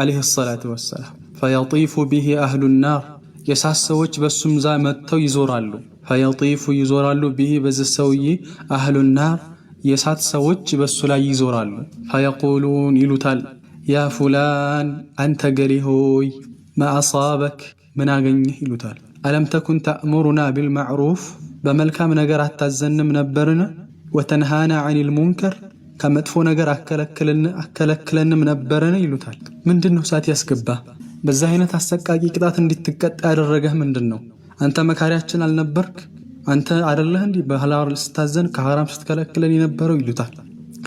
عليه الصلاة والسلام فيطيف به أهل النار የሳት ሰዎች በሱም ዛ መተው ይዞራሉ። فيطيف ይዞራሉ به በዚህ ሰውዬ أهل النار የሳት ሰዎች በሱ ላይ ይዞራሉ። فيقولون ይሉታል يا فلان أنت ገሌ ሆይ ما أصابك من አገኘህ ይሉታል። ألم تكن تأمرنا بالمعروف በመልካም ነገር አታዘንም ነበርን? وتنهانا عن المنكر ከመጥፎ ነገር አከለክለንም ነበርን ይሉታል። ምንድነው ሳት ያስገባ? በዛ አይነት አሰቃቂ ቅጣት እንድትቀጣ ያደረገህ ምንድነው? አንተ መካሪያችን አልነበርክ? አንተ አይደለህ እንዴ በሐላል ስታዘን ከሐራም ስትከለክለን የነበረው ይሉታል።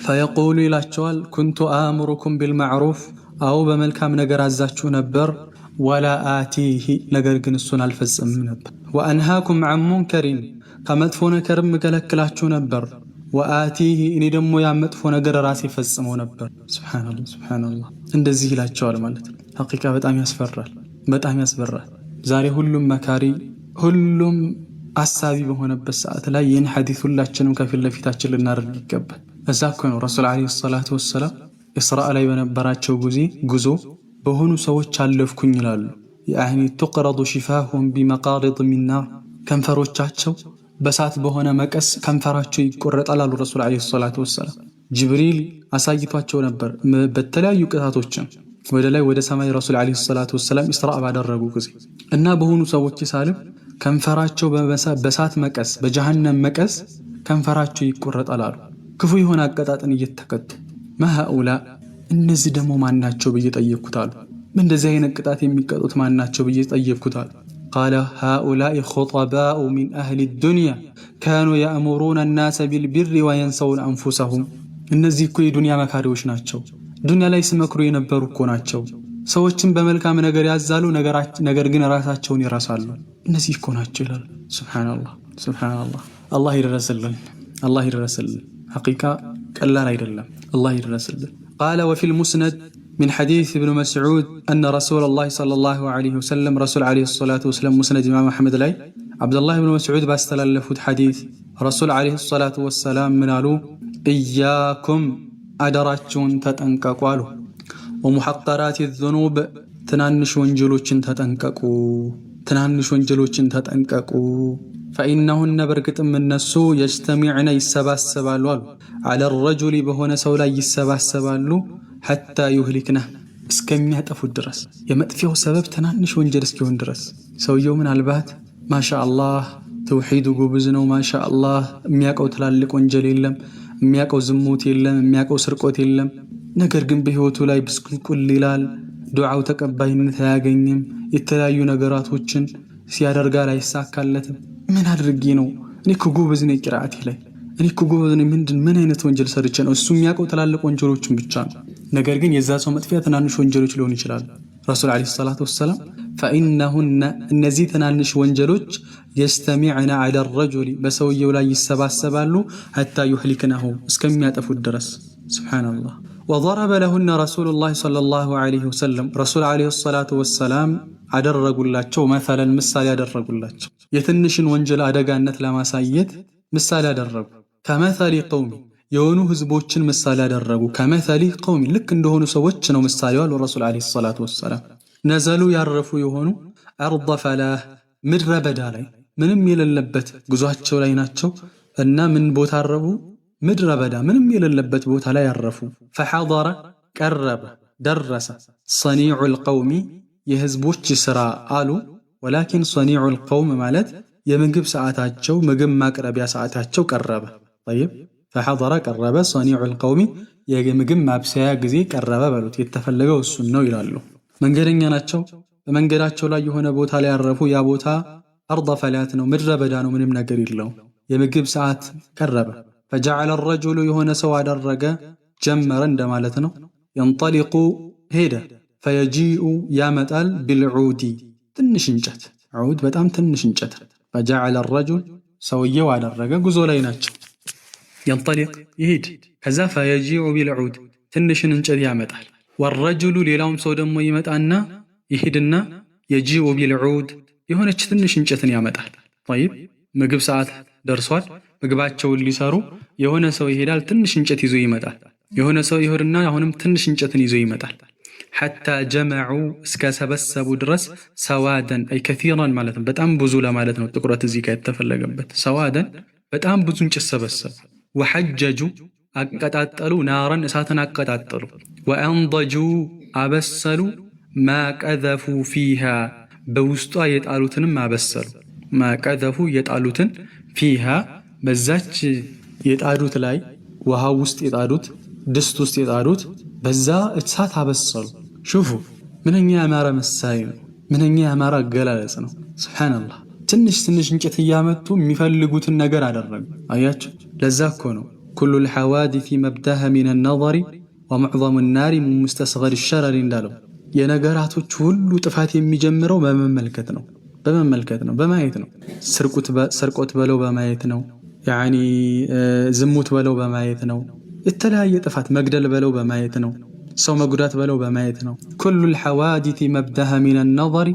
فيقول ይላቸዋል كنت آمركم بالمعروف አው በመልካም ነገር አዛችሁ ነበር ولا آتيه ነገር ግን እሱን አልፈጽምም ነበር وأنهاكم عن منكر ከመጥፎ ነገርም መከለክላችሁ ነበር وآتيه እኔ ደግሞ ያ መጥፎ ነገር ራሴ ፈጽመው ነበር። ሱብሃንአላህ እንደዚህ ይላቸዋል ማለት ነው። ሐቂቃ በጣም ያስፈራል። ዛሬ ሁሉም መካሪ ሁሉም አሳቢ በሆነበት ሰዓት ላይ ይህን ሐዲስ ሁላችንም ከፊት ለፊታችን ልናደርግ ይገባል። እዛ እኮ ነው ረሱል አለይሂ ሰላቱ ወሰላም ኢስራእ ላይ በነበራቸው ጉዞ በሆኑ ሰዎች አለፍኩኝ ይላሉ። ያኒ تقرض شفاههم بمقارض من نار ከንፈሮቻቸው በሳት በሆነ መቀስ ከንፈራቸው ይቆረጣል አሉ ረሱል አለይሂ ሰላቱ ወሰላም። ጅብሪል አሳይቷቸው ነበር በተለያዩ ቅጣቶችን ወደ ሰማይ ረሱል አለይሂ ሰላቱ ወሰላም ኢስራእ ባደረጉ ጊዜ እና በሆኑ ሰዎች ሳልፍ ከንፈራቸው በሳት መቀስ በጀሃነም መቀስ ከንፈራቸው ይቆረጣል አሉ። ክፉ የሆነ አቀጣጥን እየተቀጡ ማሃኡላ እነዚህ ደግሞ ማናቸው ብዬ ጠየቅኩታል። እንደዚህ አይነት ቅጣት የሚቀጡት ማናቸው ብዬ ጠየቅኩታል። قال هؤلاء خطباء من أهل الدنيا كانوا يأمرون الناس بالبر وينسون أنفسهم እነዚህ እኮ የዱንያ መካሪዎች ናቸው። ዱንያ ላይ ሲመክሩ የነበሩ እኮ ናቸው። ሰዎችን በመልካም ነገር ያዛሉ፣ ነገር ግን ራሳቸውን ይረሳሉ። እነዚህ እኮ ናቸው ይላል። ሱብሃንአላህ አላህ ይድረስልን። ሐቂቃ ቀላል አይደለም። አላህ ይድረስልን። قال وفي المسند من حديث ابن مسعود أن رسول الله صلى الله عليه وسلم رسول عليه الصلاة والسلام مسند إمام أحمد لي አብዱላህ ብን መስዑድ ባስተላለፉት ሐዲስ ረሱል ዓለይሂ ሰላቱ ወሰላም ምን አሉ? ኢያኩም አደራችሁን ተጠንቀቁ አሉ። ወሙሐቀራት ዙኑብ ትናንሽ ወንጀሎችን ተጠንቀቁ፣ ትናንሽ ወንጀሎችን ተጠንቀቁ። ፈኢነሁነ በርግጥም እነሱ የጅተሚዕነ ይሰባሰባሉ አሉ ዐለ ረጁሊ በሆነ ሰው ላይ ይሰባሰባሉ ሐታ ዩህሊክነህ እስከሚያጠፉት ድረስ የመጥፊያው ሰበብ ትናንሽ ወንጀል እስኪሆን ድረስ ሰውየው ምናልባት ማሻአላህ ተውሂዱ ጉብዝ ነው፣ ማሻአላህ የሚያውቀው ትላልቅ ወንጀል የለም፣ የሚያውቀው ዝሙት የለም፣ የሚያውቀው ስርቆት የለም። ነገር ግን በህይወቱ ላይ ብስቁልቁል ይላል፣ ዱዓው ተቀባይነት አያገኝም፣ የተለያዩ ነገራቶችን ሲያደርጋል አይሳካለትም። ምን አድርጌ ነው? እኔ እኮ ጎበዝ ነኝ ቂራአቴ ላይ፣ እኔ እኮ ጎበዝ ነኝ፣ ምን አይነት ወንጀል ሰርቼ ነው? እሱ የሚያውቀው ትላልቅ ወንጀሎችን ብቻ ነው። ነገር ግን የዛ ሰው መጥፊያ ትናንሽ ወንጀሎች ሊሆኑ ይችላሉ። ረሱል ዓለይሂ ሰላቱ ወሰላም ፈኢነሁነ እነዚህ ትናንሽ ወንጀሎች የጅተሚዕነ ዐለ ረጁሊ በሰውየው ላይ ይሰባሰባሉ ሐታ ዩህሊክነሁ እስከሚያጠፉት ድረስ። ሱብሓነላህ። ወضረበ ለሁነ ረሱሉላህ ሰለላሁ ዐለይሂ ወሰለም ረሱል ዓለይሂ ሰላቱ ወሰላም አደረጉላቸው መሰለን ምሳሌ አደረጉላቸው። የትንሽን ወንጀል አደጋነት ለማሳየት ምሳሌ አደረጉ። ከመሰሊ ቀውሚ የሆኑ ህዝቦችን ምሳሌ አደረጉ። ከመሰሊ ቀውሚ ልክ እንደሆኑ ሰዎች ነው ምሳሌው አሉ ረሱል ዓለይሂ ሰላቱ ወሰላም። ነዘሉ ያረፉ የሆኑ አርض ፈላህ ምድረ በዳ ላይ ምንም የሌለበት ጉዟቸው ላይ ናቸው እና ምን ቦታ አረፉ? ምድረ በዳ ምንም የሌለበት ቦታ ላይ ያረፉ። ፈሐضረ ቀረበ ደረሰ ሰኒዑል ቀውሚ የህዝቦች ስራ አሉ። ወላኪን ሰኒዑል ቀውም ማለት የምግብ ሰዓታቸው ምግብ ማቅረቢያ ሰዓታቸው ቀረበ። ጠይብ ፈሐضረ ቀረበ ሰኒዑል ቀውሚ የምግብ ማብሰያ ጊዜ ቀረበ በሉት። የተፈለገው እሱን ነው ይላሉ። መንገደኛ ናቸው። በመንገዳቸው ላይ የሆነ ቦታ ላይ ያረፉ። ያ ቦታ አርض ፈላት ነው፣ ምድረ በዳ ነው፣ ምንም ነገር የለው። የምግብ ሰዓት ቀረበ። ፈጀዐለ ረጁሉ የሆነ ሰው አደረገ ጀመረ እንደማለት ነው። የንጠሊቁ ሄደ። ፈየጂኡ ያመጣል ቢልዑዲ ትንሽ እንጨት፣ ዑድ በጣም ትንሽ እንጨት። ፈጀዐለ ረጁል ሰውየው አደረገ፣ ጉዞ ላይ ናቸው። የንጠሊቅ ይሄድ። ከዛ ፈየጂኡ ቢልዑድ ትንሽን እንጨት ያመጣል። ወረጁሉ ሌላውም ሰው ደግሞ ይመጣና ይሄድና የጂኡ ቢልዑድ የሆነች ትንሽ እንጨትን ያመጣል። ጠይብ ምግብ ሰዓት ደርሷል። ምግባቸውን ሊሰሩ የሆነ ሰው ይሄዳል፣ ትንሽ እንጨት ይዞ ይመጣል። የሆነ ሰው ይሄድና አሁንም ትንሽ እንጨትን ይዞ ይመጣል። ሐታ ጀመዑ እስከ ሰበሰቡ ድረስ ሰዋደን አይ ከሲራን ማለት ነው፣ በጣም ብዙ ለማለት ነው። ትኩረት እዚህ ጋር የተፈለገበት ሰዋደን በጣም ብዙ እንጨት ሰበሰቡ። ወሐጀጁ አቀጣጠሉ፣ ናረን እሳትን አቀጣጠሉ። ወአንضጁ አበሰሉ፣ ማቀዘፉ ፊሃ በውስጧ የጣሉትንም አበሰሉ። ማቀዘፉ የጣሉትን ፊሃ በዛች የጣዱት ላይ ውሃ ውስጥ የጣዱት ድስት ውስጥ የጣዱት በዛ እሳት አበሰሉ። ሹፉ ምንኛ ያማረ ምሳሌ ነው፣ ምንኛ ያማረ አገላለጽ ነው። ሱብሓነላህ። ትንሽ ትንሽ እንጨት እያመጡ የሚፈልጉትን ነገር አደረጉ። አያችሁ፣ ለዛ እኮ ነው ኩሉል ሐዋዲፊ መብዳሃ ሚነ ነዘሪ ወሙዕዘሙ ናሪ ሚን ሙስተስገሪ ሸረሪ እንዳለው የነገራቶች ሁሉ ጥፋት የሚጀምረው በመመልከት ነው፣ በመመልከት ነው፣ በማየት ነው። ስርቆት በለው በማየት ነው፣ ያኒ ዝሙት በለው በማየት ነው። የተለያየ ጥፋት መግደል በለው በማየት ነው። ሰው መጉዳት በለው በማየት ነው። ኩሉል ሐዋዲፊ መብዳሃ ሚነ ነዘሪ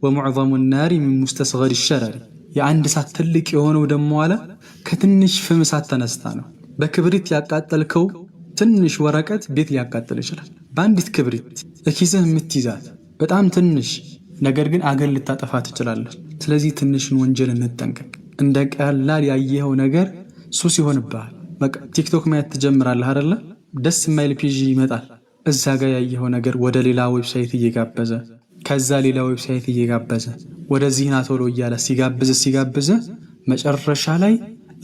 ወሙዕዘሙ ናሪ ሚን ሙስተስገሪ ሸረሪ። የአንድ እሳት ትልቅ የሆነው ደሞ አለ ከትንሽ ፍም እሳት ተነስታ ነው። በክብሪት ያቃጠልከው ትንሽ ወረቀት ቤት ሊያቃጥል ይችላል። በአንዲት ክብሪት እኪስህ የምትይዛት በጣም ትንሽ ነገር ግን አገር ልታጠፋ ትችላለች። ስለዚህ ትንሽን ወንጀል እንጠንቀቅ። እንደ ቀላል ያየኸው ነገር ሱስ ይሆንብሃል። በቃ ቲክቶክ ማየት ትጀምራለህ አይደለ? ደስ የማይል ፒጂ ይመጣል። እዛ ጋር ያየኸው ነገር ወደ ሌላ ዌብሳይት እየጋበዘ ከዛ ሌላ ዌብሳይት እየጋበዘ ወደዚህ ና ቶሎ እያለ ሲጋብዝ መጨረሻ ላይ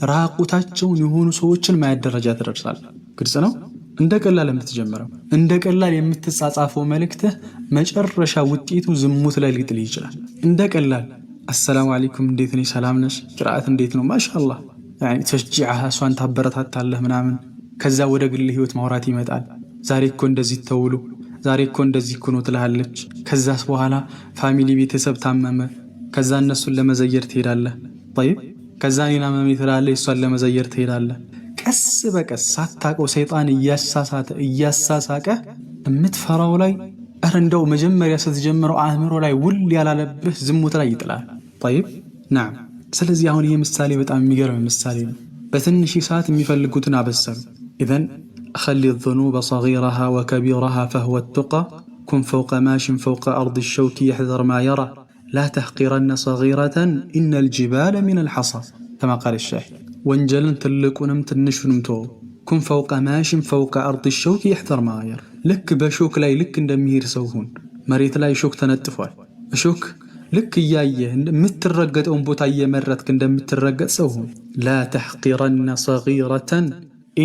ራቁታቸውን የሆኑ ሰዎችን ማየት ደረጃ ትደርሳለህ። ግልጽ ነው። እንደ ቀላል የምትጀምረው እንደ ቀላል የምትጻጻፈው መልእክትህ መጨረሻ ውጤቱ ዝሙት ላይ ሊጥል ይችላል። እንደ ቀላል አሰላሙ አለይኩም እንዴት ነሽ? ሰላም ነሽ? ቅራአት እንዴት ነው? ማሻአላህ ያኒ ተሽጂዓህ እሷን ታበረታታለህ ምናምን። ከዛ ወደ ግል ህይወት ማውራት ይመጣል። ዛሬ እኮ እንደዚህ ተውሉ፣ ዛሬ እኮ እንደዚህ እኮ ነው ትልሃለች። ከዛስ በኋላ ፋሚሊ ቤተሰብ ታመመ፣ ከዛ እነሱን ለመዘየር ትሄዳለህ። طيب ከዛ እኔን አመመኝ ትላለህ፣ እሷን ለመዘየር ትሄዳለህ። ቀስ በቀስ ሳታውቀው ሰይጣን እያሳሳቀ የምትፈራው ላይ እንደው መጀመሪያ ስትጀምረው አእምሮ ላይ ውል ያላለብህ ዝሙት ላይ ይጥላል። طيب نعم ስለዚህ አሁን ይሄ ምሳሌ በጣም የሚገርም ምሳሌ ነው። በትንሽ ሰዓት የሚፈልጉትን አበሰሩ። ኢዘን خلي الذنوب صغيرها وكبيرها فهو التقى كن فوق ماش فوق أرض الشوك يحذر ما يرى لا تحقرن صغيرة إن الجبال من الحصى كما قال الشاعر وانجلن تلقونم تنشونم تو كن فوق ماش فوق أرض الشوك يحذر ما يرى لك بشوك لاي لك اندمير سوهون مريت لاي شوك تنتفوال شوك لك إياه مترقد أنبوت أي مرتك اندمترقد سوهون لا تحقرن صغيرة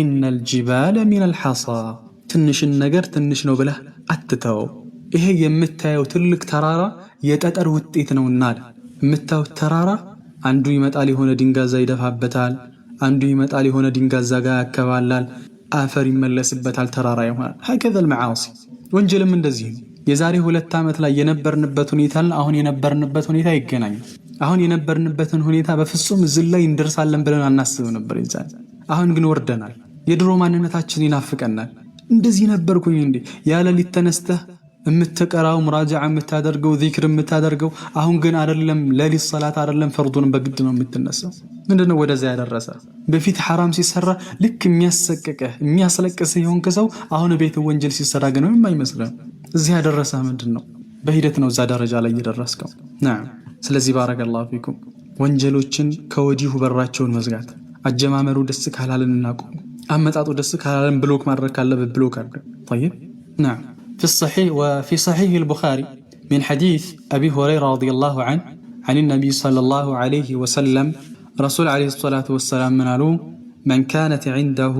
إن الجبال من الحصى تنش النجر تنش نوبله أتتاو إيه يمتاو تلك ترارة يتأتر وتيتنا والنار متاو الترارة عنده يمتالي هنا دينجا زايدة فابتال عنده يمتالي هنا دينجا زاقا كوالال آفر يملس بتال ترارة يوهان هكذا المعاصي وانجل من دزين የዛሬ 2 ዓመት ላይ የነበርንበት ሁኔታና አሁን የነበርንበት ሁኔታ ይገናኛል። አሁን የነበርንበትን ሁኔታ በፍጹም እዚህ ላይ እንደርሳለን ብለን አናስብ ነበር ይዛል። አሁን ግን ወርደናል። የድሮ ማንነታችን ይናፍቀናል። እንደዚህ ነበርኩኝ እንዴ ያለ ሊተነስተህ የምትቀራው ሙራጃዓ የምታደርገው ዚክር የምታደርገው አሁን ግን አይደለም ለሊት ሰላት አይደለም ፈርዱን በግድ ነው የምትነሳው። ምንድነው ወደዛ ያደረሰ? በፊት حرام ሲሰራ ልክ የሚያሰቀቀህ የሚያስለቅስህ ይሆንክ ሰው አሁን ቤት ወንጀል ሲሰራ ግን የማይመስልህ እዚህ ያደረሰ ምንድነው? በሂደት ነው እዛ ደረጃ ላይ እየደረስከው። نعم ስለዚህ ባረከላሁ ፊኩም ወንጀሎችን ከወዲሁ በራቸውን መዝጋት። አጀማመሩ ደስ ካላልን እናቆም። አመጣጡ ደስ ካላልን ብሎክ ማድረግ ካለበት ብሎክ አድርግ። طيب نعم في الصحيح وفي صحيح البخاري من حديث أبي هريرة رضي الله عنه عن النبي صلى الله عليه وسلم رسول عليه الصلاة والسلام من قالوا من كانت عنده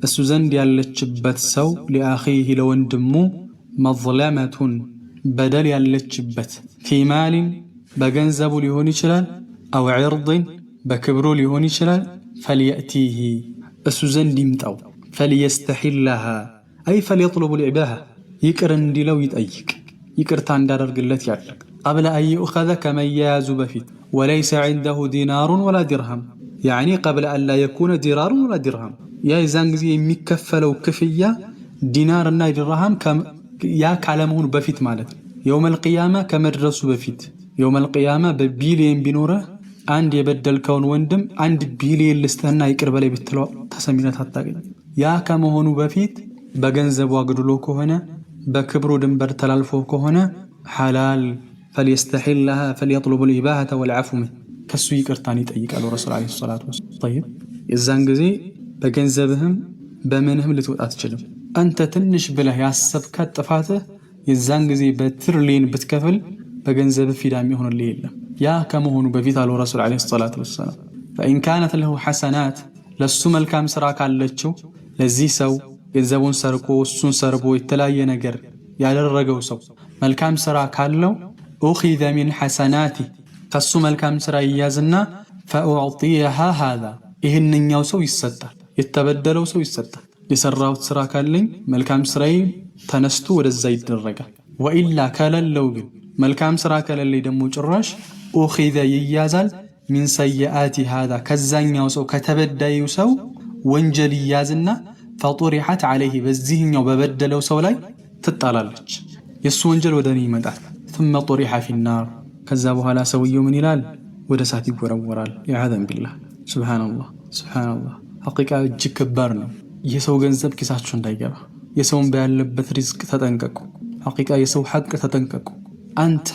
السزند يالتشبت سو لأخيه لو اندمو مظلمة بدل يالتشبت في مال بجنزب ليهوني شلال أو عرض بكبرو ليهوني شلال فليأتيه السزند يمتو فليستحلها أي فليطلب العباها يكرن دي لو يتأيك يكرتان دارر قلت يعلق قبل أن يؤخذ كما ياز بفيت وليس عنده دينار ولا درهم يعني قبل أن لا يكون دينار ولا درهم يا زانجزي مكفلو كفية دينارنا درهم كم يا كلامون بفيت مالت يوم القيامة كمدرس بفيت يوم القيامة ببيلين بنوره عند يبدل كون وندم عند بيلين لستهنا يقرب لي بتلو تسمينات حتى يا كما هونو بفيت بجنزب واجدلو كهنا بكبرو دنبر تلالفو كهنا حلال فليستحلها فليطلب الإباحة والعفو منه كسو يقرتاني تأيك على الرسول عليه الصلاة والسلام. طيب الزنجزي بجنزبهم بمنهم لتوقع تجلب أنت تنش بله يعصبك تفاته الزنجزي بترلين بتكفل بجنزب في دامي هون الليل يا كم هون بفيت على الرسول عليه الصلاة والسلام. فإن كانت له حسنات للسمل كام سراك على لتشو لزي سو ገንዘቡን ሰርቆ እሱን ሰርቦ የተለያየ ነገር ያደረገው ሰው መልካም ስራ ካለው أخذ من حسناته ከሱ መልካም ስራ ይያዝና فأعطيها هذا ይሄንኛው ሰው ይሰጣል የተበደለው ሰው ይሰጣል። የሰራውት ስራ ካለኝ መልካም ስራይ ተነስቶ ወደዛ ይደረጋል። ወኢላ ከለለው ግን መልካም ስራ ከለለይ ደግሞ ጭራሽ أخذ ይያዛል من سيئات هذا ከዛኛው ሰው ከተበዳዩ ሰው ወንጀል ይያዝና فطرحت عليه بزيهنيو ببدلو سو لاي تطالالچ يسو ወንጀል ወደኔ ይመጣል ثم طرح في النار ከዛ በኋላ ሰውየው ምን ይላል ወደ እሳት ይወረወራል يعذن بالله سبحان الله حقيقة እጅግ ከባድ ነው። የሰው ገንዘብ ኪሳችሁ እንዳይገባ የሰውን ባያለበት ሪዝቅ ተጠንቀቁ። حقيقة የሰው ሐቅ ተጠንቀቁ። አንተ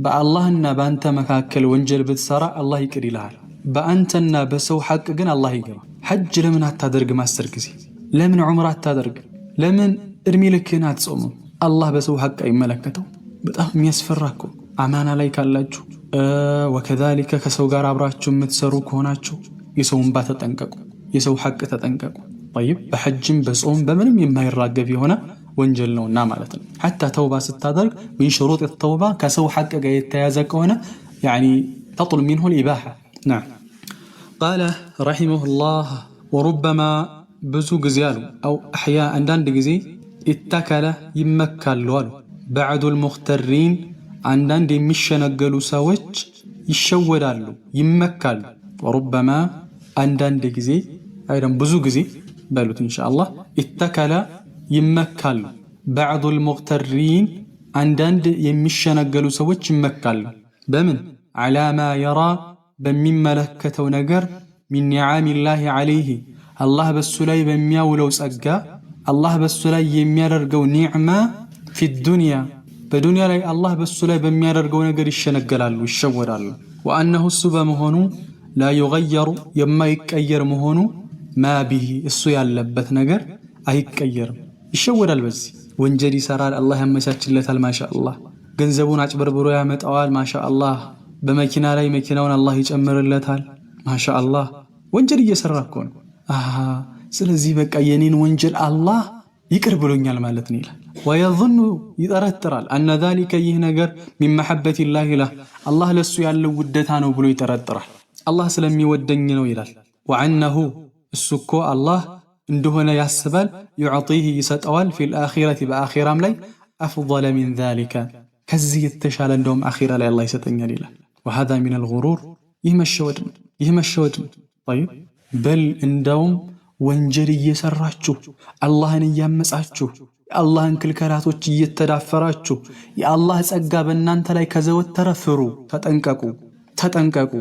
በአላህና በአንተ መካከል ወንጀል ብትሰራ አላህ ይቅር ይልሃል። በአንተና በሰው ሐቅ ግን አላህ ይገባ። ሐጅ ለምን አታደርግም 10 ጊዜ? ለምን ዑምራ አታደርግ? ለምን እድሜ ልክህን አትጾምም? አላህ በሰው ሐቅ አይመለከተው። በጣም የሚያስፈራኩ አማና ላይ ካላችሁ ወከዛሊከ ከሰው ጋር አብራችሁ የምትሰሩ ከሆናችሁ የሰውን ባ ተጠንቀቁ፣ የሰው ሐቅ ተጠንቀቁ። طيب በሐጅም በጾም በምንም የማይራገብ የሆነ ወንጀል ነውና ማለት ነው። حتى ተውባ ስታደርግ من شروط التوبة ከሰው ሐቅ ጋር የተያዘ ከሆነ يعني تطلب منه الإباحة. نعم قال رحمه الله وربما ብዙ ጊዜ አሉ أو أحياء አንዳንድ ጊዜ اتكل ይመካሉ አሉ بعض المخترين አንዳንድ የሚሸነገሉ ሰዎች ይሸወዳሉ ይመካሉ። وربما አንዳንድ ጊዜ አይደም ብዙ ጊዜ በሉት ኢንሻአላህ اتكل ይመካሉ بعض المخترين አንዳንድ የሚሸነገሉ ሰዎች ይመካሉ በምን على ما يرى በሚመለከተው ነገር ሚን ኒዓሚላሂ ዐለይሂ አላህ በሱ ላይ በሚያውለው ጸጋ አላህ በሱ ላይ የሚያደርገው ኒዕማ ፊዱንያ በዱንያ ላይ አላህ በሱ ላይ በሚያደርገው ነገር ይሸነገላሉ ይሸወዳሉ። ወአነሁ እሱ በመሆኑ ላ ዩገየሩ የማይቀየር መሆኑ ማ ቢሂ እሱ ያለበት ነገር አይቀየርም ይሸወዳል። በዚህ ወንጀል ይሰራል፣ አላህ ያመቻችለታል። ማሻአላህ ገንዘቡን አጭበርብሮ ያመጣዋል። ማሻአላህ በመኪና ላይ መኪናውን አላህ ይጨምርለታል። ማሻአላህ ወንጀል እየሰራ እኮ ነው። ስለዚህ በቃ የኔን ወንጀል አላህ ይቅር ብሎኛል ማለት ነው ይላል። ወየظن ይጠረጥራል አነ ذلك ይህ ነገር ሚን መሐበቲላሂ ለህ አላህ ለሱ ያለው ውደታ ነው ብሎ ይጠረጥራል። አላህ ስለሚወደኝ ነው ይላል። ወዐነሁ እሱ እኮ አላህ እንደሆነ ያስባል። ዩዕጢህ ይሰጠዋል ፊል አኺረቲ በአኺራም ላይ አፍضل ሚን ذلك ከዚህ የተሻለ እንደውም አኺራ ላይ አላህ ይሰጠኛል ይላል። وهذا من الغرور ይህ መሸወድ ነው። طيب በል እንደውም ወንጀል እየሰራችሁ አላህን እያመጻችሁ የአላህን ክልከላቶች እየተዳፈራችሁ የአላህ ጸጋ በእናንተ ላይ ከዘወተረ ፍሩ፣ ተጠንቀቁ።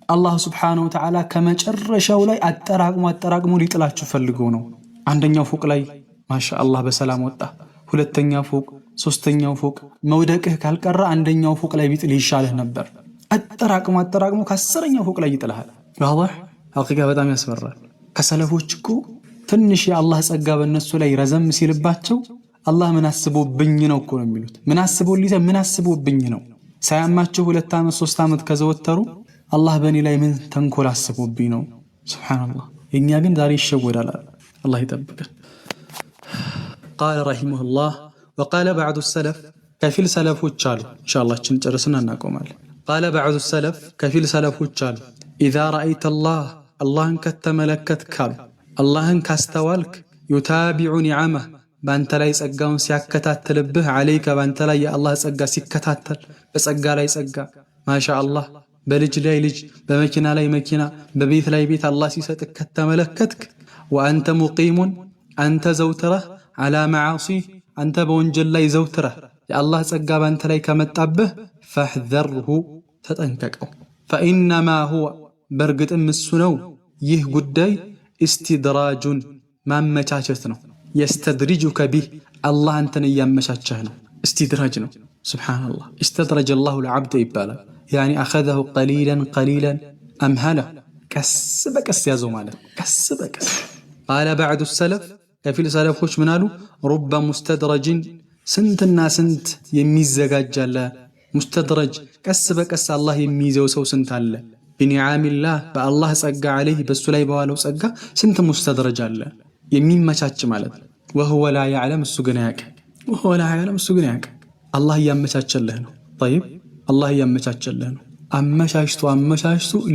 አላህ ሱብሓነሁ ወተዓላ ከመጨረሻው ላይ አጠራቅሞ ሊጥላችሁ ፈልጎ ነው። አንደኛው ፎቅ ላይ ማሻአላህ በሰላም ወጣ፣ ሁለተኛው ፎቅ፣ ሶስተኛው ፎቅ መውደቅህ ካልቀረ አንደኛው ፎቅ ላይ ቢጥል ይሻልህ ነበር። አጠራቅሞ ከአስረኛው ፎቅ ላይ ይጥልሃል። ዋህ ሐቂቃ በጣም ያስፈራል። ከሰለፎች እኮ ትንሽ የአላህ ጸጋ በእነሱ ላይ ረዘም ሲልባቸው አላህ ምን አስቦብኝ ነው እኮ ነው የሚሉት። ምን አስቦብኝ ነው ሳያማቸው 2 ዓመት 3 ዓመት ከዘወተሩ አላህ በእኔ ላይ ምን ተንኮል አስቦብኝ ነው። ሱብሓነላህ የእኛ ግን ዛሬ ይሸወዳል። አላህ ይጠብቀን። ቃለ ረሒመሁላህ ወቃለ በዕዱ ሰለፍ ከፊል ሰለፎች አሉ። ኢንሻአላህ ጨርስና እናቆማለን። ቃለ በዕዱ ሰለፍ ከፊል ሰለፎች አሉ ኢዛ ረአይተ አላህን ከተመለከትክ ካሉ አላህን ካስተዋልክ ዩታቢዑ ኒዓመህ በአንተ ላይ ጸጋውን ሲያከታተልብህ ዓለይከ በአንተ ላይ የአላህ ጸጋ ሲከታተል በጸጋ ላይ ጸጋ ማሻአላህ በልጅ ላይ ልጅ በመኪና ላይ መኪና በቤት ላይ ቤት አላህ ሲሰጥክ ከተመለከትክ ወአንተ ሙቂሙን አንተ ዘውትረህ ዓላ መዓሲህ አንተ በወንጀል ላይ ዘውትረህ የአላህ ጸጋ በአንተ ላይ ከመጣብህ ፈሕዘርሁ ተጠንቀቀው። ፈኢነማ ሁወ በርግጥም እሱ ነው ይህ ጉዳይ ኢስቲድራጁን ማመቻቸት ነው። የስተድሪጁከ ቢህ አላህ አንተን እያመቻቸህ ነው። استدراج ነው። ሱብሓነላህ استدرج الله العبد ይባላል። يعني أخذه قليلا أمهله ቀስ በቀስ ያዘው ማለት ቀስ በቀስ قال بعد السلف ከፊል ሰለፎች ምን አሉ? رب مستدرج ስንትና ስንት የሚዘጋጃለ ሙስተድረጅ ቀስ በቀስ አላህ የሚይዘው ሰው ስንት አለ። ቢኒዓሚላህ በአላህ ጸጋ عليه በሱ ላይ በዋለው ጸጋ ስንት ሙስተድረጅ አለ የሚመቻች ማለት ነው። وهو لا يعلم እሱ ግን ያውቃል። አላህ ያመቻቸልህ ነው። طيب አላህ ያመቻቸልህ ነው። አመቻችቶ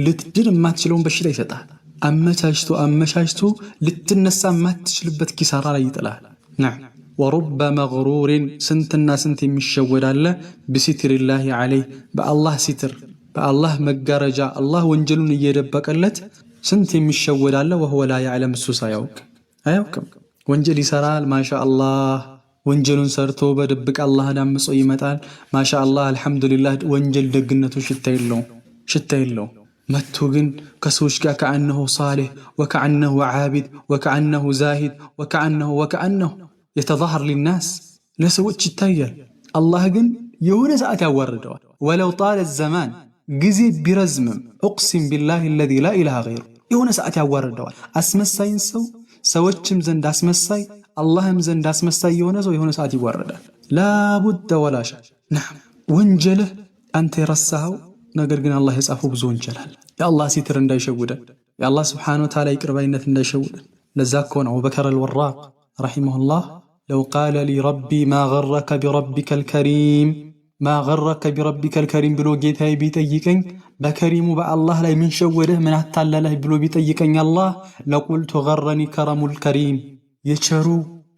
ልትድን የማትችለውን በሽታ ይሰጣል። አመቻችቶ ልትነሳ የማትችልበት ኪሳራ ላይ ይጥላል። نعم ورب مغرور سنتنا سنت የሚሸወድ አለ بسترالله عليه በአላህ ሲትር በአላህ መጋረጃ አላህ ወንጀሉን እየደበቀለት ስንት የሚሸወድ አለ وهو لا يعلم እሱ አያውቅም። ወንጀል ይሰራል ማሻአላህ ወንጀሉን ሰርቶ በድብቅ አላህን አምጾ ይመጣል ማሻአላህ አልহামዱሊላህ ወንጀል ደግነቱ ሽታ የለውም መጥቶ ግን ከሰዎች ጋር ከአንሁ صالح وكأنه عابد وكأنه زاهد وكأنه يتظاهر للناس ለሰዎች ይታያል። አላህ ግን የሆነ ሰዓት ያዋርደዋል። ولو طال الزمان ጊዜ ቢረዝምም اقسم بالله الذي لا اله غيره የሆነ ሰዓት ያዋርደዋል። አስመሳይን ሰው ሰዎችም ዘንድ አስመሳይ አላህም ዘንድ አስመሳይ የሆነ ሰው የሆነ ሰዓት ይዋረዳል። ላቡድ ወላሻ نعم ወንጀልህ አንተ የረሳኸው ነገር ግን አላህ የጻፈው ብዙ ወንጀል አለ። የአላህ ሲትር እንዳይሸውደን የአላህ Subhanahu Wa Ta'ala ይቅርባይነት እንዳይሸውደን ለዛ እኮ ነው አቡበከር አልወራቅ ረሂመሁላህ لو قال لي ربي ما غرك بربك الكريم ብሎ ጌታዬ ቢጠይቀኝ በከሪሙ በአላህ ላይ ምን ሸወደህ ምን አታለለህ ብሎ ቢጠይቀኝ አላህ ለቁልቱ غرني كرم الكريم የቸሩ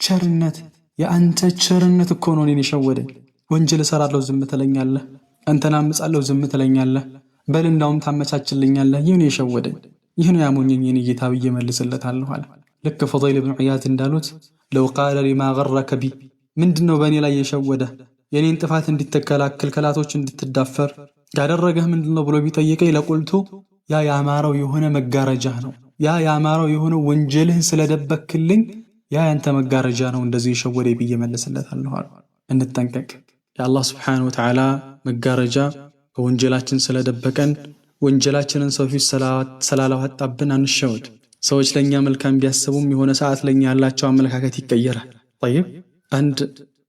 ቸርነት የአንተ ቸርነት እኮ ነው እኔን የሸወደኝ። ወንጀል እሰራለሁ ዝም ትለኛለህ፣ አንተና አምጻለሁ ዝም ትለኛለህ፣ በል እንዳውም ታመቻችልኛለህ። ይህ ነው የሸወደኝ፣ ይህ ነው ያሞኘኝ የኔ ጌታ ብዬ መልስለታለሁ አለ። ልክ ፈضይል ኢብኑ ዒያድ እንዳሉት لو قال لي ما غرك بي ምንድነው በእኔ ላይ የሸወደህ የኔን ጥፋት እንድትከላከል ከላቶች እንድትዳፈር ያደረገህ ምንድነው ብሎ ቢጠይቀኝ ለቁልቱ ያ ያማረው የሆነ መጋረጃ ነው። ያ ያማረው የሆነ ወንጀልህን ስለደበክልኝ ያ ያንተ መጋረጃ ነው እንደዚህ የሸወደኝ ብዬ መለስለታለሁ አሉ። እንጠንቀቅ። የአላህ ስብሓነሁ ወተዓላ መጋረጃ ከወንጀላችን ስለደበቀን ወንጀላችንን ሰው ፊት ስላላወጣብን አንሸወድ። ሰዎች ለኛ መልካም ቢያስቡም የሆነ ሰዓት ለኛ ያላቸው አመለካከት ይቀየራል። طيب አንድ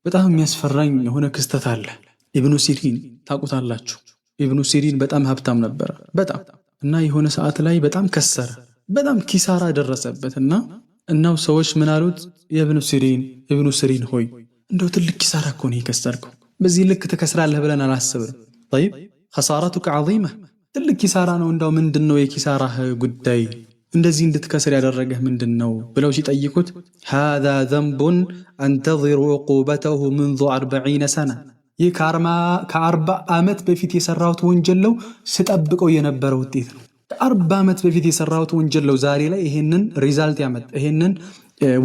በጣም የሚያስፈራኝ የሆነ ክስተት አለ። ኢብኑ ሲሪን ታውቁታላችሁ። ኢብኑ ሲሪን በጣም ሀብታም ነበር በጣም እና የሆነ ሰዓት ላይ በጣም ከሰረ፣ በጣም ኪሳራ ደረሰበትና እናው ሰዎች ምን አሉት? ኢብኑ ሲሪን ሆይ እንደው ትልቅ ኪሳራ እኮ ነው የከሰርከው፣ በዚህ ልክ ትከስራለህ ብለን አላሰብንም። طيب خسارتك عظيمة ትልቅ ኪሳራ ነው። እንደው ምንድነው የኪሳራህ ጉዳይ? እንደዚህ እንድትከስር ያደረገህ ምንድነው ብለው ሲጠይቁት هذا ذنب انتظر عقوبته منذ 40 سنة ይህ ከ40 ዓመት በፊት የሰራሁት ወንጀል ነው ስጠብቀው የነበረ ውጤት ነው። ከ40 ዓመት በፊት የሰራሁት ወንጀል ነው ዛሬ ላይ ይሄንን ሪዛልት ያመጣ ይሄንን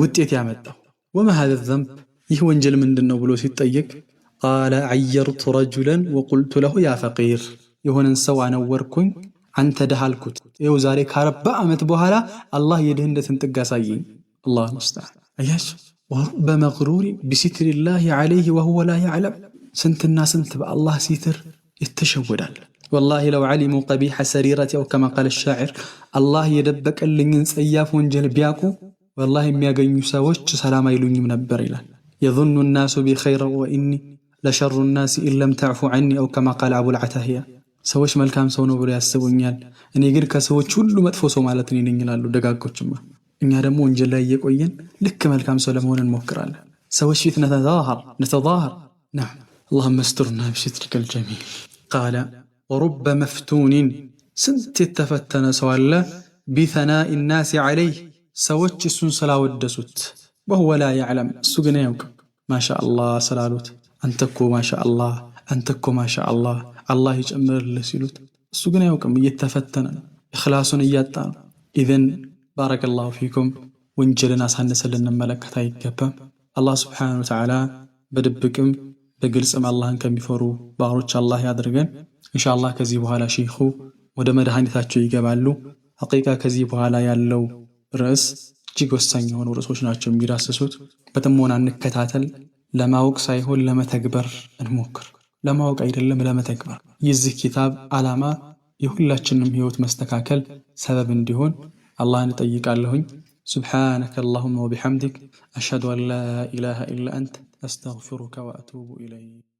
ውጤት ያመጣው። وما هذا الذنب ይህ ወንጀል ምንድነው ብሎ ሲጠየቅ قال عيرت رجلا وقلت له يا فقير የሆነን ሰው አነወርኩኝ አንተ ደሃ አልኩት። ይኸው ዛሬ ከ40 ዓመት በኋላ አላህ የድህነትን ጥግ አሳየኝ። አላህ ሙስተዓን። አያሽ ወሩበ መግሩር بستر الله عليه وهو لا يعلم ስንትና ስንት በአላህ ሲትር ይተሸወዳል። والله لو علموا قبيح سريرتي أو كما قال الشاعر الله የደበቀልኝን ጸያፍ ወንጀል ቢያውቁ والله የሚያገኙ ሰዎች ሰላም አይሉኝም ነበር ይላል። يظن الناس بخير وإني لشر الناس إن لم تعفو عني أو كما قال أبو العتاهية ሰዎች መልካም ሰው ነው ብሎ ያስቡኛል፣ እኔ ግን ከሰዎች ሁሉ መጥፎ ሰው ማለት ነኝ ይላሉ ደጋጎችማ። እኛ ደግሞ ወንጀል ላይ እየቆየን ልክ መልካም ሰው ለመሆን እንሞክራለን። ሰዎች ፊት نتظاهر نعم اللهم استرنا بسترك الجميل. قال ورب مفتون سنت የተፈተነ ሰው አለ بثناء الناس عليه ሰዎች እሱን ስላወደሱት وهو لا يعلم እሱ ግን አያውቅም። ما شاء الله ስላሉት አንተኮ ما شاء الله አንተኮ ما شاء الله አላህ ይጨምርልህ ሲሉት እሱ ግን አያውቅም፣ እየተፈተነ ነው፣ ኢኽላሱን እያጣ ነው። ኢዘን ባረከላሁ ፊኩም ወንጀልን አሳነሰን ልንመለከት አይገባም። አላህ ሱብሓነሁ ወተዓላ በድብቅም በግልጽም አላህን ከሚፈሩ ባሮች አላህ ያድርገን። ኢንሻአላህ ከዚህ በኋላ ሼኹ ወደ መድኃኒታቸው ይገባሉ። ሐቂቃ ከዚህ በኋላ ያለው ርዕስ እጅግ ወሳኝ የሆኑ ርዕሶች ናቸው የሚዳስሱት። በጥሞና እንከታተል። ለማወቅ ሳይሆን ለመተግበር እንሞክር። ለማወቅ አይደለም ለመተግበር። የዚህ ኪታብ ዓላማ የሁላችንም ህይወት መስተካከል ሰበብ እንዲሆን አላህን እጠይቃለሁኝ። سبحانك اللهم وبحمدك أشهد أن لا إله إلا أنت أستغفرك وأتوب إليك.